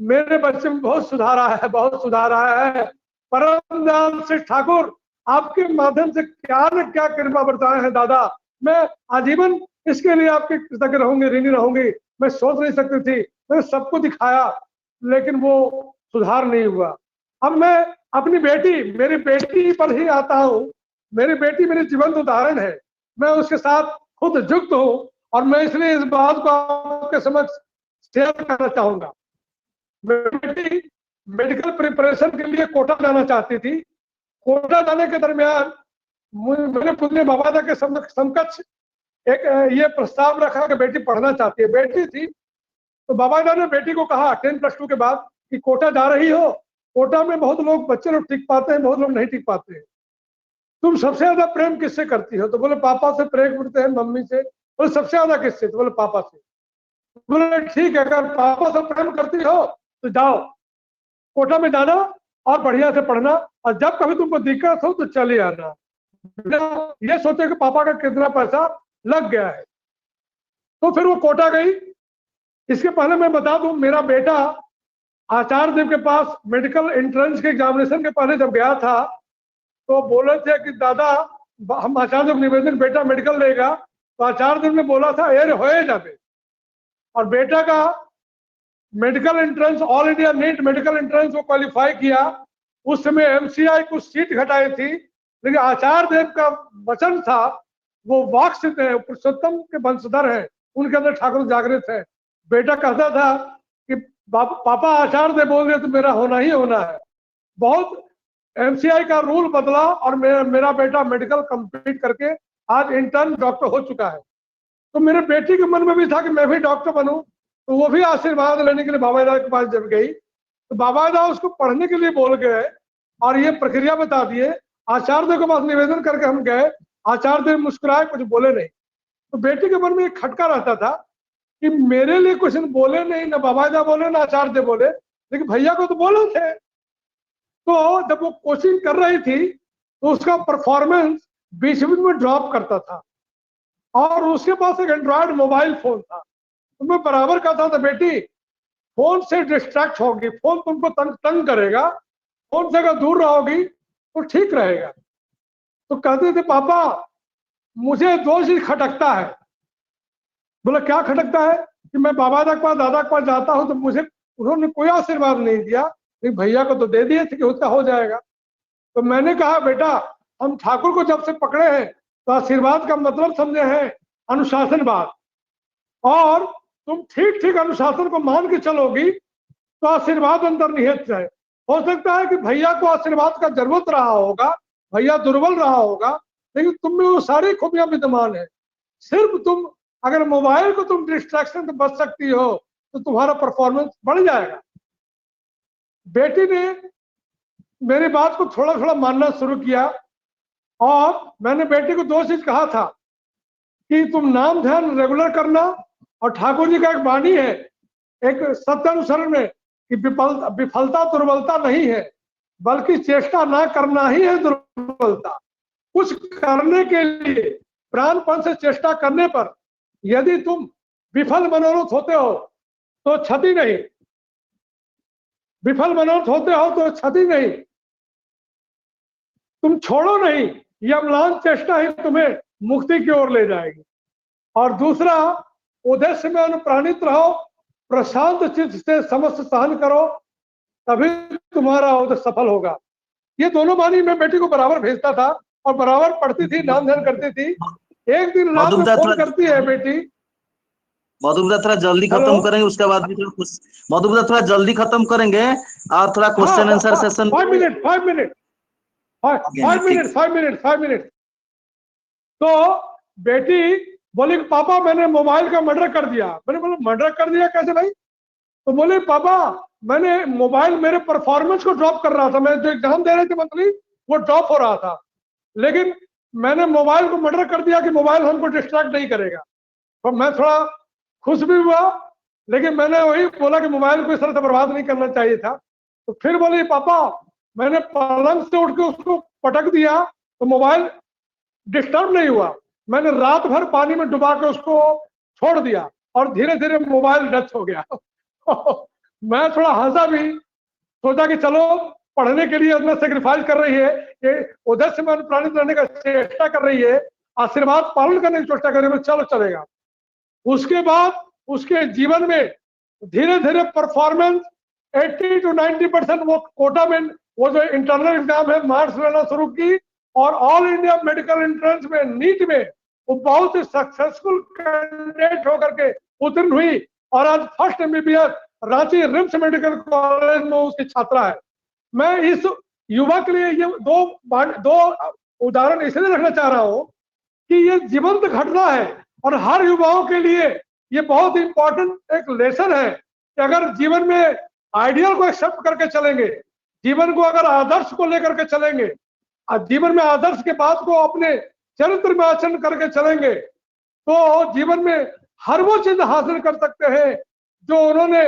मेरे बच्चे में बहुत सुधार आया है, बहुत सुधार आया है। परम दयाल श्री ठाकुर आपके माध्यम से क्या न क्या कृपा बरसाए हैं दादा, मैं आजीवन इसके लिए आपके कृतज्ञ रहूंगी, ऋणी रहूंगी। मैं सोच नहीं सकती थी, मैंने सबको दिखाया लेकिन वो सुधार नहीं हुआ। अब मैं अपनी मेरी बेटी पर ही आता हूँ। मेरी बेटी मेरी जीवंत उदाहरण है, मैं उसके साथ खुद युक्त हूँ और मैं इसलिए इस बात को आपके समक्ष शेयर करना चाहूंगा। मेरी बेटी मेडिकल प्रिपरेशन के लिए कोटा जाना चाहती थी। कोटा जाने के दरमियान मैंने अपने बाबा के समकक्ष एक ये प्रस्ताव रखा कि बेटी पढ़ना चाहती है। बेटी थी तो बाबा ने बेटी को कहा 10+2 के बाद कि कोटा जा रही हो, कोटा में बहुत लोग बच्चे लोग टिक पाते हैं, बहुत लोग नहीं टिक पाते हैं, तुम सबसे ज्यादा प्रेम किससे करती हो? तो बोले पापा से प्रेम करते हैं, मम्मी से। बोले सबसे ज्यादा किससे? तो बोले पापा से। बोले ठीक है, अगर पापा से प्रेम करती हो तो जाओ कोटा में जाना और बढ़िया से पढ़ना, और जब कभी तुमको दिक्कत हो तो चले आना, ये सोचे कि पापा का कितना पैसा लग गया है। तो फिर वो कोटा गई। इसके पहले मैं बता दूं, मेरा बेटा आचार्य देव के पास मेडिकल एंट्रेंस के एग्जामिनेशन के पहले जब गया था तो बोले थे कि दादा हम आचार्य देव निवेदन बेटा मेडिकल लेगा, तो आचार्य देव ने बोला था एर होए जाते। और बेटा का medical entrance all India NEET medical entrance वो क्वालिफाई किया। उस समय एमसीआई कुछ सीट घटाई थी, लेकिन आचार्य देव का वचन था, वो वाक सिद्ध है, पुरुषोत्तम के वंशधर है, उनके अंदर ठाकुर जागृत है। बेटा कहता था कि पापा आचार्य देव बोल रहे तो मेरा होना ही होना है। बहुत एमसीआई का रूल बदला और मेरा बेटा मेडिकल कंप्लीट करके आज इंटर्न डॉक्टर हो चुका है। तो मेरे बेटी के मन में भी था कि मैं भी डॉक्टर बनूं, तो वो भी आशीर्वाद लेने के लिए बाबा दादा के पास जब गई तो बाबा दादा उसको पढ़ने के लिए बोल गए और ये प्रक्रिया बता दिए। आचार्य देव के पास निवेदन करके हम गए, आचार्य देव मुस्कुराए, कुछ बोले नहीं। तो बेटी के मन में एक खटका रहता था कि मेरे लिए कुछ बोले नहीं, ना बाबा दादा बोले ना आचार्य देव बोले, लेकिन भैया को तो बोले थे। तो जब वो कोचिंग कर रही थी तो उसका परफॉर्मेंस बीच में ड्रॉप करता था और उसके पास एक एंड्रॉयड मोबाइल फोन था। तो मैं बराबर कहता था बेटी फोन से डिस्ट्रैक्ट होगी, फोन तुमको तंग करेगा, फोन से अगर दूर रहोगी तो ठीक रहेगा। तो कहते थे पापा मुझे दो चीज खटकता है। बोला क्या खटकता है? कि मैं बाबा के पास दादा के पास जाता हूं तो मुझे उन्होंने कोई आशीर्वाद नहीं दिया, लेकिन भैया को तो दे दिए थे कि उसका हो जाएगा। तो मैंने कहा बेटा हम ठाकुर को जब से पकड़े हैं तो आशीर्वाद का मतलब समझे हैं अनुशासनवाद, और तुम ठीक ठीक अनुशासन को मान के चलोगी तो आशीर्वाद अंदर निहित है। हो सकता है कि भैया को आशीर्वाद का जरूरत रहा होगा, भैया दुर्बल रहा होगा, लेकिन तुम में वो सारी खूबियां विद्यमान है। सिर्फ तुम अगर मोबाइल को तुम डिस्ट्रैक्शन से बच सकती हो तो तुम्हारा परफॉर्मेंस बढ़ जाएगा। बेटी ने मेरी बात को थोड़ा थोड़ा मानना शुरू किया और मैंने बेटी को दो चीज कहा था कि तुम नाम ध्यान रेगुलर करना, और ठाकुर जी का एक वाणी है एक सत्यानुसरण में कि विफलता दुर्बलता नहीं है, बल्कि चेष्टा ना करना ही है दुर्बलता। कुछ करने के लिए प्राणपण से चेष्टा करने पर यदि तुम विफल मनोरथ होते हो तो क्षति नहीं, विफल मनोरथ होते हो तो क्षति नहीं, तुम छोड़ो नहीं, यह अम्लान चेष्टा ही तुम्हें मुक्ति की ओर ले जाएगी। और दूसरा, उद्देश्य में अनुप्राणित रहो, प्रशांत चित्त से समस्त सहन करो, तभी तुम्हारा उधर सफल होगा। ये दोनों बानी मैं बेटी को बराबर भेजता था और बराबर पढ़ती थी, नाम ध्यान करती थी। एक दिन रात में मधुमिता फोन थोड़ा करती है बेटी। मधुमिता थोड़ा जल्दी हेलो। खत्म करेंगे, उसके बाद भी थोड़ा मधुमिता थोड़ा जल्दी खत्म करेंगे और थोड़ा हाँ, question answer session 5 minute, 5 minute, में। ठीक। 5 मिनट। तो बेटी बोली कि पापा मैंने मोबाइल का मर्डर कर दिया। मैंने बोला मर्डर कर दिया कैसे भाई? तो बोले पापा मैंने मोबाइल मेरे परफॉर्मेंस को ड्रॉप कर रहा था, मैं जो एग्जाम दे रहे थे मंथली वो ड्रॉप हो रहा था, लेकिन मैंने मोबाइल को मर्डर कर दिया कि मोबाइल हमको डिस्ट्रैक्ट नहीं करेगा। तो मैं थोड़ा खुश भी हुआ, लेकिन मैंने वही बोला कि मोबाइल को इस तरह से बर्बाद नहीं करना चाहिए था। तो फिर बोली पापा मैंने पलंग से उठ के उसको पटक दिया तो मोबाइल डिस्टर्ब नहीं हुआ, मैंने रात भर पानी में डुबा के उसको छोड़ दिया और धीरे धीरे मोबाइल डेथ हो गया। मैं थोड़ा हंसा भी, सोचा कि चलो पढ़ने के लिए अपना सेक्रीफाइस कर रही है, ये उधर से मैं अनुप्राणित रहने का चेष्टा कर रही है, आशीर्वाद पालन करने की चेष्टा कर रही है, चलो चलेगा। उसके बाद उसके जीवन में धीरे धीरे परफॉर्मेंस 80 to 90% वो कोटा में, वो जो इंटरनल एग्जाम है मार्क्स लेना शुरू की और ऑल इंडिया मेडिकल एंट्रेंस में नीट में वो बहुत ही सक्सेसफुल कैंडिडेट होकर के उत्तीर्ण हुई और आज first MBBS Ranchi RIMS medical college में उसकी छात्रा है। मैं इस युवा के लिए ये दो उदाहरण इसलिए रखना चाह रहा हूं कि ये जीवंत घटना है और हर युवाओं के लिए ये बहुत इंपॉर्टेंट एक लेसन है कि अगर जीवन में आइडियल को एक्सेप्ट करके चलेंगे, जीवन को अगर आदर्श को लेकर के चलेंगे और जीवन में आदर्श के बात को अपने चरित्र में आचरण करके चलेंगे तो जीवन में हर वो चीज हासिल कर सकते हैं जो उन्होंने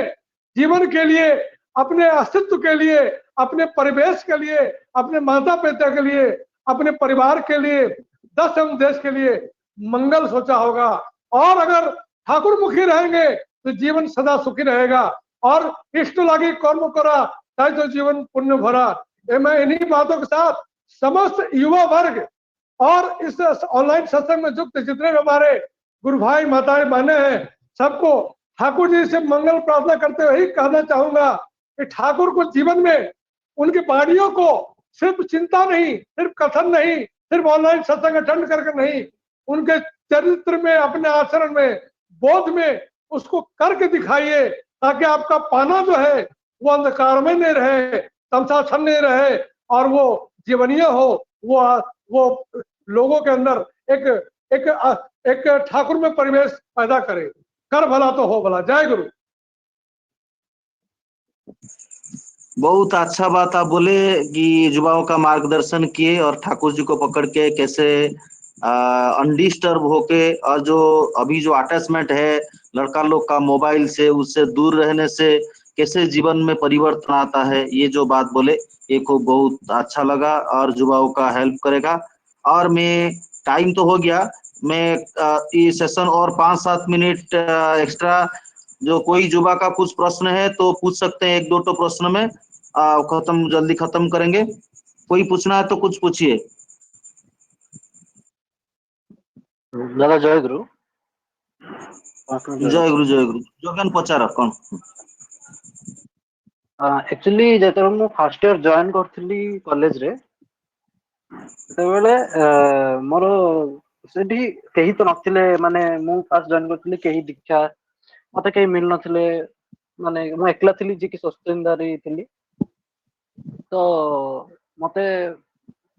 जीवन के लिए, अपने अस्तित्व के लिए, अपने परिवेश के लिए, अपने माता पिता के लिए, अपने परिवार के लिए, दस एवं देश के लिए मंगल सोचा होगा। और अगर ठाकुर मुखी रहेंगे तो जीवन सदा सुखी रहेगा और इष्ट लागी कर्म करा चाहे तो जीवन पुण्य भरा। ये मैं इन्हीं बातों के साथ समस्त युवा वर्ग और इस ऑनलाइन सत्संग में युक्त जितने भी हमारे गुरु भाई माताएं बहने हैं सबको ठाकुर जी से मंगल प्रार्थना करते हुए ही कहना चाहूंगा कि ठाकुर को जीवन में उनकी वाणियों को सिर्फ चिंता नहीं, सिर्फ कथन नहीं, सिर्फ ऑनलाइन सत्संग अटेंड करके नहीं, उनके चरित्र में, अपने आचरण में, बोध में उसको करके दिखाइए ताकि आपका पाना जो है वो अंधकार में नहीं रहे, तमसाछन नहीं रहे और वो जीवनीय हो, वो लोगों के अंदर एक एक एक ठाकुर में परिवेश पैदा करे। कर भला तो हो भला। जय गुरु। बहुत अच्छा बात आप बोले कि युवाओं का मार्गदर्शन किए और ठाकुर जी को पकड़ के कैसे अनडिस्टर्ब होके, और जो अभी जो अटैचमेंट है लड़का लोग का मोबाइल से, उससे दूर रहने से कैसे जीवन में परिवर्तन आता है, ये जो बात बोले ये को बहुत अच्छा लगा और युवाओं का हेल्प करेगा। और मैं टाइम तो हो गया, मैं ये सेशन और 5-7 मिनट एक्स्ट्रा, जो कोई युवा का कुछ प्रश्न है तो पूछ सकते हैं, एक दो तो प्रश्न में खत्म, जल्दी खत्म करेंगे। कोई पूछना है तो कुछ पूछिए। दादा जय गुरु। जय गुरु जय गुरु। जोगन पचार कौन एक्चुअली जेतबेले मु फर्स्ट ईयर जॉइन करथिली कॉलेज रे सेतेबेले मोर सेठी केही तो नथिले, माने मु फर्स्ट जॉइन करथिली केही दीक्षा मते केही मिल नथिले, माने मु एकला थिली जे कि सस्तेंदारी थिली। तो मते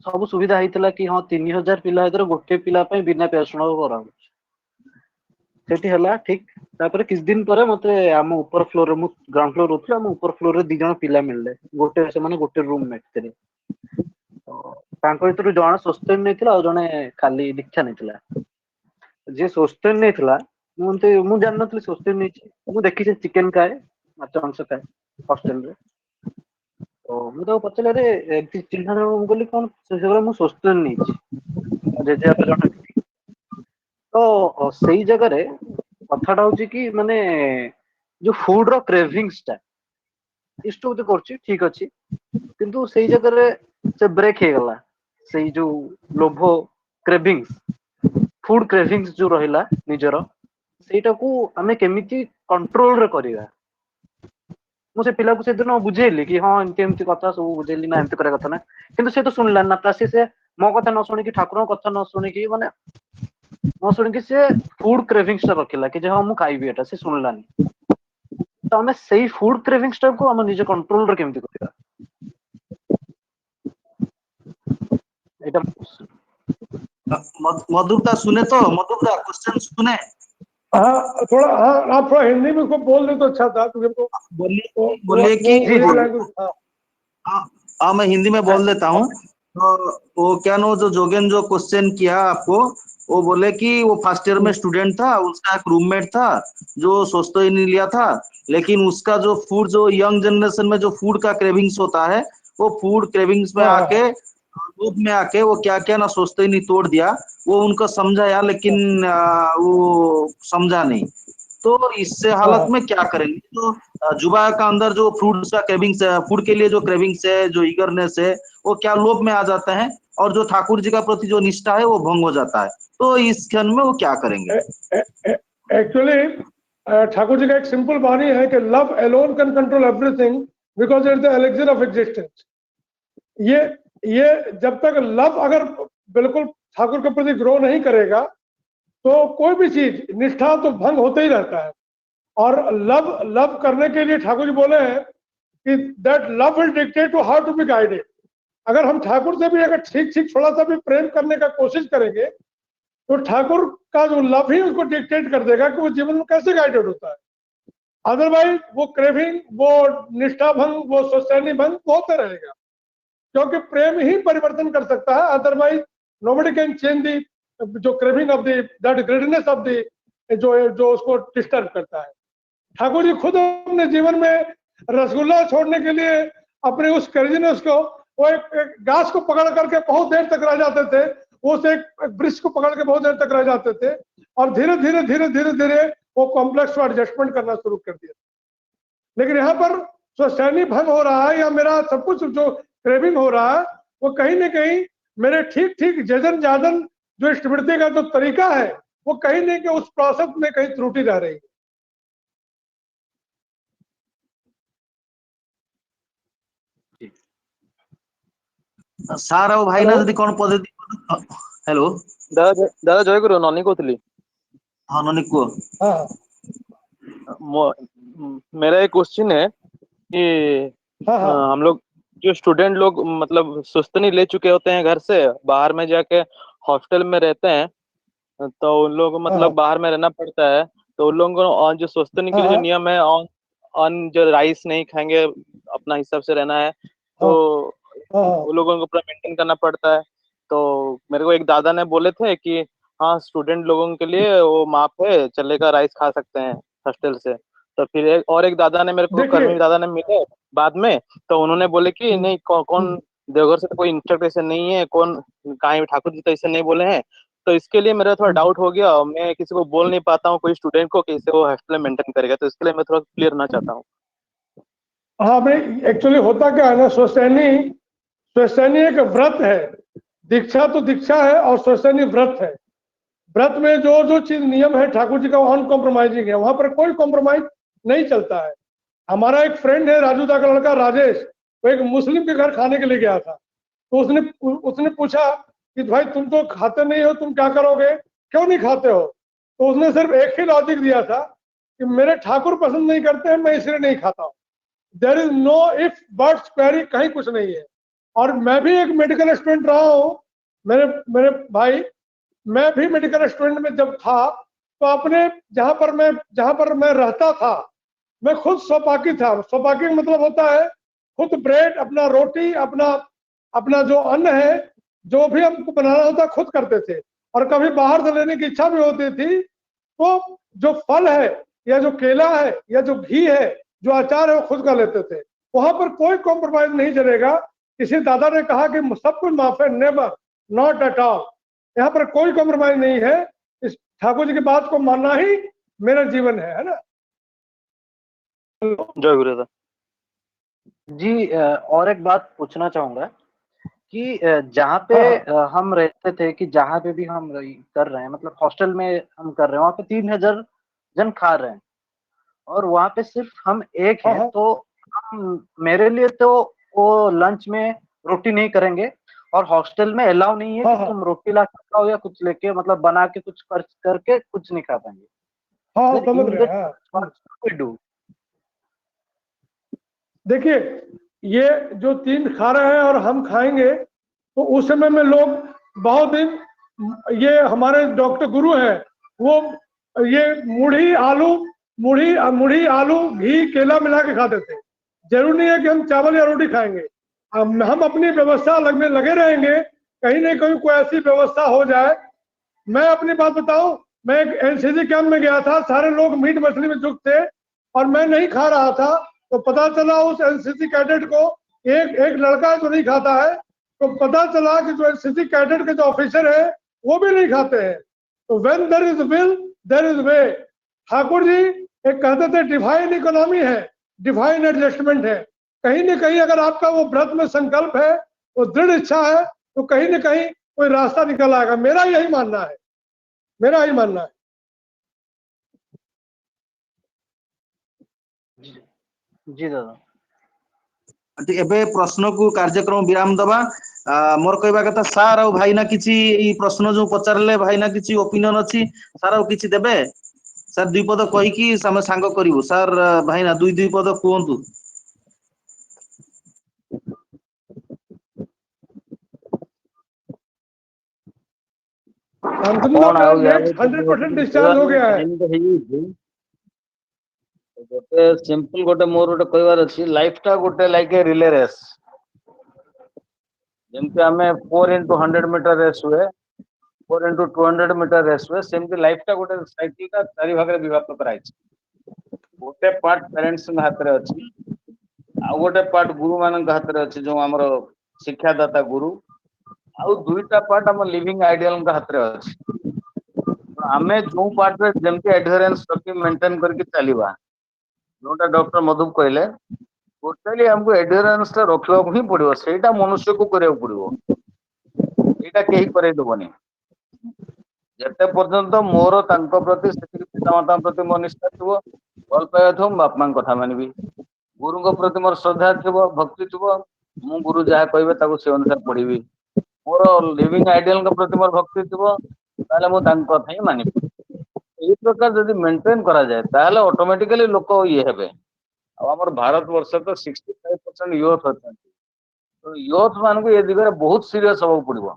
सब सुविधा हेतिला कि हां 3000 पिला हेतरे गोटे पिला पे बिना पेशण करा सेठी हला ठीक। तापर किछ दिन पर मते आम ऊपर फ्लोर रे, मु ग्राउंड फ्लोर उठले, आम ऊपर फ्लोर रे दी जण पिला मिलले, गोटे से माने गोटे रूम मेट थे। तो तांको इतरु जण सस्तेन नेथिला और जणे खाली दीक्षा नेथिला। जे सस्तेन नेथिला मु जान नथली सस्तेन नेछि, मु देखि से चिकन खाए, माछ मांस खाए हॉस्टल रे। तो मु तो पचले रे एक चिन्हा मु बोली कोन से मु सस्तेन नेछि जे जे आप जण। तो सेई जगह रे कथाटा होची कि माने जो फूड रो क्रेविंग्स टा इष्ट होते करछि ठीक अछि, किंतु सेई जगह रे से ब्रेक हे गला। सेई जो लोभ, क्रेविंग्स, फूड क्रेविंग्स जो रहिला निजरो, सेटा को हमें केमिति कंट्रोल रे करिवा ମୁଁ ସେ ପିଲାକୁ ସେଦିନ ବୁଝେଇଲି କି ହଁ ଏମିତି ଏମିତି କଥା ସବୁ ବୁଝେଇଲି ନା ଏମିତି କରିବା କଥା ନା, କିନ୍ତୁ ସେ ତ ଶୁଣିଲାନି ନା। ପ୍ଲସ ସେ ମୋ କଥା ନ ଶୁଣିକି ଠାକୁରଙ୍କ କଥା ନ ଶୁଣିକି ମାନେ ନ ଶୁଣିକି ସେ ଫୁଡ କ୍ରେଭିଂସ୍ ଟା ରଖିଲା କି ଯେ ହଁ ମୁଁ ଖାଇବି ଏଟା, ସେ ଶୁଣିଲାନି। ତ ଆମେ ସେଇ ଫୁଡ କ୍ରେଭିଂସ୍ ଟାକୁ ଆମେ ନିଜ କଣ୍ଟ୍ରୋଲରେ କେମିତି କରିବା, ଏଇଟା मधुरता सुने तो, मधुरता क्वेश्चन सुने। हाँ थोड़ा, हाँ आप थोड़ा हिंदी में उसको बोल दे तो अच्छा था, क्योंकि तो बोलिए वो बोलिए वो कि जी वो जी लैंग्वेज, हाँ हाँ हाँ, मैं हिंदी में बोल देता हूँ। तो वो क्या ना, वो जो जोगेन जो क्वेश्चन किया आपको, वो बोले कि वो फर्स्ट ईयर में स्टूडेंट था, उसका एक रूममेट था जो सोच तो ही नहीं लिया था, लेकिन उसका जो फूड, जो यंग जनरेशन में जो फूड का क्रेविंग्स होता है, वो फूड क्रेविंग्स में हाँ आके, हाँ रूप में आके वो क्या क्या ना सोचते ही नहीं तोड़ दिया। वो उनको समझाया, लेकिन वो समझा नहीं। तो इससे हालत हाँ में क्या करेंगे? तो जुबा का अंदर जो फ्रूट्स का क्रेविंग्स है, फूड के लिए जो क्रेविंग्स है, जो ईगरनेस है, वो क्या लोभ में आ जाता है, और जो ठाकुर जी का प्रति जो निष्ठा है वो भंग हो जाता है। तो इस क्षण में वो क्या करेंगे? एक्चुअली ठाकुर जी का एक सिंपल वाणी है कि love alone can control everything because it's the elixir of existence. ये ये जब तक लव अगर बिल्कुल ठाकुर के प्रति ग्रो नहीं करेगा, तो कोई भी चीज, निष्ठा तो भंग होते ही रहता है। और लव लव करने के लिए ठाकुर जी बोले हैं कि that love will dictate to how to be guided. अगर हम ठाकुर से भी अगर ठीक ठीक थोड़ा सा भी प्रेम करने का कोशिश करेंगे, तो ठाकुर का जो लव ही उसको डिक्टेट कर देगा कि वो जीवन में कैसे गाइडेड होता है। अदरवाइज वो क्रेविंग, वो निष्ठा भंग, वो सोसाइटी भंग होता रहेगा, क्योंकि प्रेम ही परिवर्तन कर सकता है। Otherwise nobody can change the जो craving of the, that greatness of the, जो जो उसको डिस्टर्ब करता है। ठाकुर जी खुद अपने जीवन में रसगुल्ला छोड़ने के लिए अपने उस क्रेजीनेस को, वो एक घास को पकड़ करके बहुत देर तक रह जाते थे, उस एक वृक्ष को पकड़ के बहुत देर तक रह जाते थे, और धीरे धीरे धीरे धीरे धीरे वो कॉम्प्लेक्स को एडजस्टमेंट करना शुरू कर दिया। लेकिन यहाँ पर जो सैनी भंग हो रहा है, या मेरा सब कुछ जो क्रेविंग हो रहा है, वो कहीं ना कहीं मेरे ठीक ठीक जजन जाजन जो स्मृति का जो तरीका है, वो कहीं ना कहीं उस प्रोसेस में कहीं त्रुटि रह रही है। ସାର୍ ଆଉ ଭାଇନା हेलो ଯଦି କଣ ପଦ୍ଧତି, हेलो दादा जय गुरु ननी कहती। हाँ ननी कुह। हाँ मेरा एक क्वेश्चन है कि हाँ हाँ हम लोग जो स्टूडेंट लोग मतलब सुस्तनी ले चुके होते हैं, घर से बाहर में जाके हॉस्टल में रहते हैं, तो उन लोगों को हाँ मतलब बाहर में रहना पड़ता है। तो उन लोगों को जो सुस्तनी के हाँ लिए जो हाँ नियम है, ऑन जो राइस नहीं खाएंगे, अपना हिसाब से रहना है, तो हाँ हाँ वो लोगों को पूरा मेंटेन करना पड़ता है। तो मेरे को एक दादा ने बोले थे कि हाँ स्टूडेंट लोगों के लिए वो माफ है, चलेगा, राइस खा सकते हैं हॉस्टल से। तो फिर एक दादा ने मेरे को, देखिए, कर्मी दादा ने मिले बाद में, तो उन्होंने बोले कि नहीं कौन देवघर से तो कोई इंस्ट्रक्टर नहीं है, कौन कहाँ ठाकुर जी तो ऐसे नहीं बोले हैं। तो इसके लिए मेरा थोड़ा डाउट हो गया, मैं किसी को बोल नहीं पाता हूँ, कोई स्टूडेंट को कैसे वो हॉस्टल में मेंटेन करेगा, तो इसके लिए मैं थोड़ा क्लियर होना चाहता हूँ। हाँ भाई, एक्चुअली होता क्या है ना, स्वसैनी स्वसैनी एक व्रत है। दीक्षा तो दीक्षा है और स्वसैनी व्रत है। व्रत में जो जो चीज नियम है ठाकुर जी का, अनकॉम्प्रोमाइजिंग है, वहां पर कोई कॉम्प्रोमाइज नहीं चलता है। हमारा एक फ्रेंड है, राजू दा का लड़का राजेश, वो एक मुस्लिम के घर खाने के लिए गया था। तो उसने उसने पूछा कि भाई तुम तो खाते नहीं हो, तुम क्या करोगे, क्यों नहीं खाते हो? तो उसने सिर्फ एक ही लॉजिक दिया था कि मेरे ठाकुर पसंद नहीं करते हैं, मैं इसलिए नहीं खाता हूँ। There is no if buts query, कहीं कुछ नहीं है। और मैं भी एक मेडिकल स्टूडेंट रहा हूँ, मेरे मेरे भाई, मैं भी मेडिकल स्टूडेंट में जब था, तो अपने जहां पर मैं रहता था, मैं खुद सोपाकी था। सोपाकी का मतलब होता है खुद ब्रेड, अपना रोटी, अपना अपना जो अन्न है, जो भी हमको बनाना होता खुद करते थे। और कभी बाहर से लेने की इच्छा भी होती थी, तो जो फल है, या जो केला है, या जो घी है, जो अचार है, वो खुद का लेते थे। वहां पर कोई कॉम्प्रोमाइज नहीं चलेगा। किसी दादा ने कहा कि सब कुछ माफ है, नेवर, नॉट एट ऑल। यहाँ पर कोई कॉम्प्रोमाइज नहीं है। इस ठाकुर जी की बात को मानना ही मेरा जीवन है ना। जय गुरु दादा। जी और एक बात पूछना चाहूंगा कि जहाँ पे हाँ हाँ हम रहते थे, कि जहाँ पे भी हम कर रहे हैं, मतलब हॉस्टल में हम कर रहे हैं, वहाँ पे 3000 जन खा रहे हैं, और वहाँ पे सिर्फ हम एक हाँ हैं। हाँ तो मेरे लिए तो वो लंच में रोटी नहीं करेंगे, और हॉस्टल में अलाउ नहीं है हाँ, कि हाँ। तुम रोटी ला के खाओ या कुछ लेके, मतलब बना के कुछ खर्च करके कुछ नहीं खा पाएंगे। हाँ, हाँ, Then समझ in रहे that हैं, हाँ। what we do? देखिए, ये जो 3 खा रहे हैं और हम खाएंगे, तो उस समय में लोग बहुत दिन, ये हमारे डॉक्टर गुरु हैं, वो ये मुढ़ी आलू घी केला मिला के खाते थे। जरूरी नहीं है कि हम चावल या रोटी खाएंगे। हम अपनी व्यवस्था अलग में लगे रहेंगे, कहीं ना कहीं कोई ऐसी व्यवस्था हो जाए। मैं अपनी बात बताऊं, मैं एक एनसीसी कैंप में गया था, सारे लोग मीट मछली में जुट थे और मैं नहीं खा रहा था। तो पता चला उस एनसीसी कैडेट को, एक एक लड़का जो नहीं खाता है, तो पता चला कि जो एनसीसी कैडेट के जो ऑफिसर है वो भी नहीं खाते हैं। तो when there is will there is way. Thakur ji एक कहते थे डिवाइन इकोनॉमी है, डिवाइन एडजस्टमेंट है। कहीं ना कहीं अगर आपका वो व्रत में संकल्प है, वो दृढ़ इच्छा है, तो कहीं ना कहीं कोई रास्ता निकल आएगा। मेरा यही मानना है, मेरा यही मानना है। जी दादा। एबे प्रश्न को कार्यक्रम विराम दबा। मोर कहवा कथा सार आ भाईना किछि ई प्रश्न जो पचारले भाईना किछि ओपिनियन अछि सार आ किछि देबे सार दुई पद कहि कि हम सांग करिवु सार भाईना दुई पद कहंतु। शांतनु कौन का आउ यार नेट तो बहुत 100% डिस्चार्ज हो कहवार गया है। टाइम तो हेई गोटे सिंपल गोटे मोर गोटे कहवार अछि लाइफ टा गोटे लाइक ए रिले रेस जेमति हमें 4x100 मीटर रेस हुए 4x200 मीटर रेस हुए सेमति लाइफ टा गोटे साइकिल का चारि भाग रे विभक्त कराई गोटे पार्ट पेरेंट्स हाथ रे अछि आ गोटे पार्ट गुरु मान हाथ रे अछि जो हमर शिक्षादाता गुरु आउ दुईटा पार्ट हम लिविंग आइडियल हाथ रे अछि आमे जो पार्ट रे जेमति एडहेरेंस रखि मेंटेन करके चलीबा जोटा डॉक्टर मधु कहले टोटली हमको एडहेरेंस टा रखिबा ही पड़िबो सेटा मनुष्य को करिया पड़िबो एटा केही करे दबनी जते पर्यंत मोर तांको प्रति सेति पितामाता प्रति मोर निष्ठा थिबो भल पाया थो बाप मां कथा मानबी गुरु को प्रति मोर श्रद्धा थिबो भक्ति थिबो मु गुरु जहा कहबे ताको से अनुसार पढ़िबी मोर लिविंग आइडियल के प्रति मोर भक्ति थिबो ताले मु तांको कथा ही मानिबी एई प्रकार जदि मेंटेन करा जाए ताले ऑटोमेटिकली लोक ये हेबे आम भारत वर्ष तो 65% यूथ अच्छा तो यूथ मान को ये दिगरे बहुत सीरियस हवा पड़ो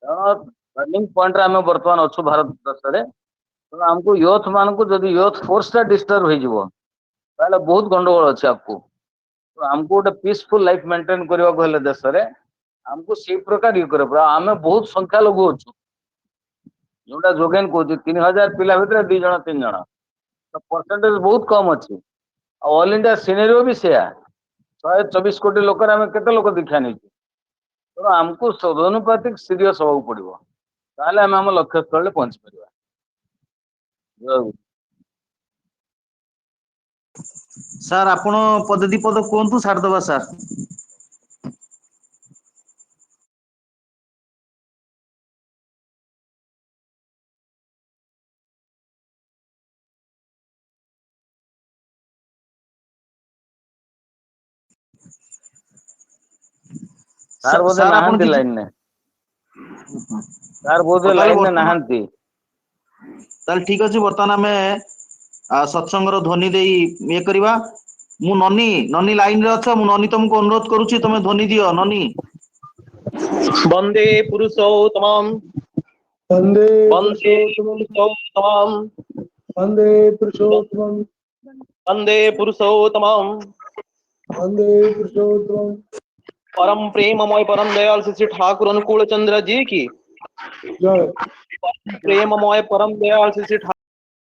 कारण टर्निंग पॉइंट आम बर्तमान अच्छु भारत देश तो आमको यूथ मान को जब यूथ फोर्स टा डिस्टर्ब हो बहुत गंडगोल अच्छे आपको तो आमको गोटे पीसफुल लाइफ मेंटेन करने देश में आमको से प्रकार ये कर आम बहुत संख्या लघु अच्छु जोटा जोगेन कहूँ 3000 पिला भितर 2 जन 3 जन तो परसेंटेज बहुत कम अच्छी ऑल इंडिया सिनेरियो भी सेया 124 कोटी लोक आम केते लोक दीक्षा नहीं तो आमको समानुपातिक सीरियस हवा पड़ो ताले आम आम लक्ष्य स्थल पहुंची पार सार आपण पद दी पद कहंतु सार दबा सार। सार बोधे सार आपण नहांती किछि लाइन ने सार बोधे ताले लाइन ने वर्तमान नहांती ताले ठीक अछि वर्तमान हमें सत्संग रो ध्वनि देई ये करबा मु ननी ननी लाइन रे अछ मु ननी तुमको अनुरोध करूची तुमे ध्वनि दियो ननी। वंदे पुरुषोत्तमम् वंदे वंदे पुरुषोत्तमं, पुरुषोत्तमम् वंदे पुरुषोत्तमं, वंदे पुरुषोत्तमम् वंदे पुरुषोत्तमं। परम प्रेममय परम दयाल श्री ठाकुर अनुकूल चंद्र जी की जय। प्रेममय परम दयाल श्री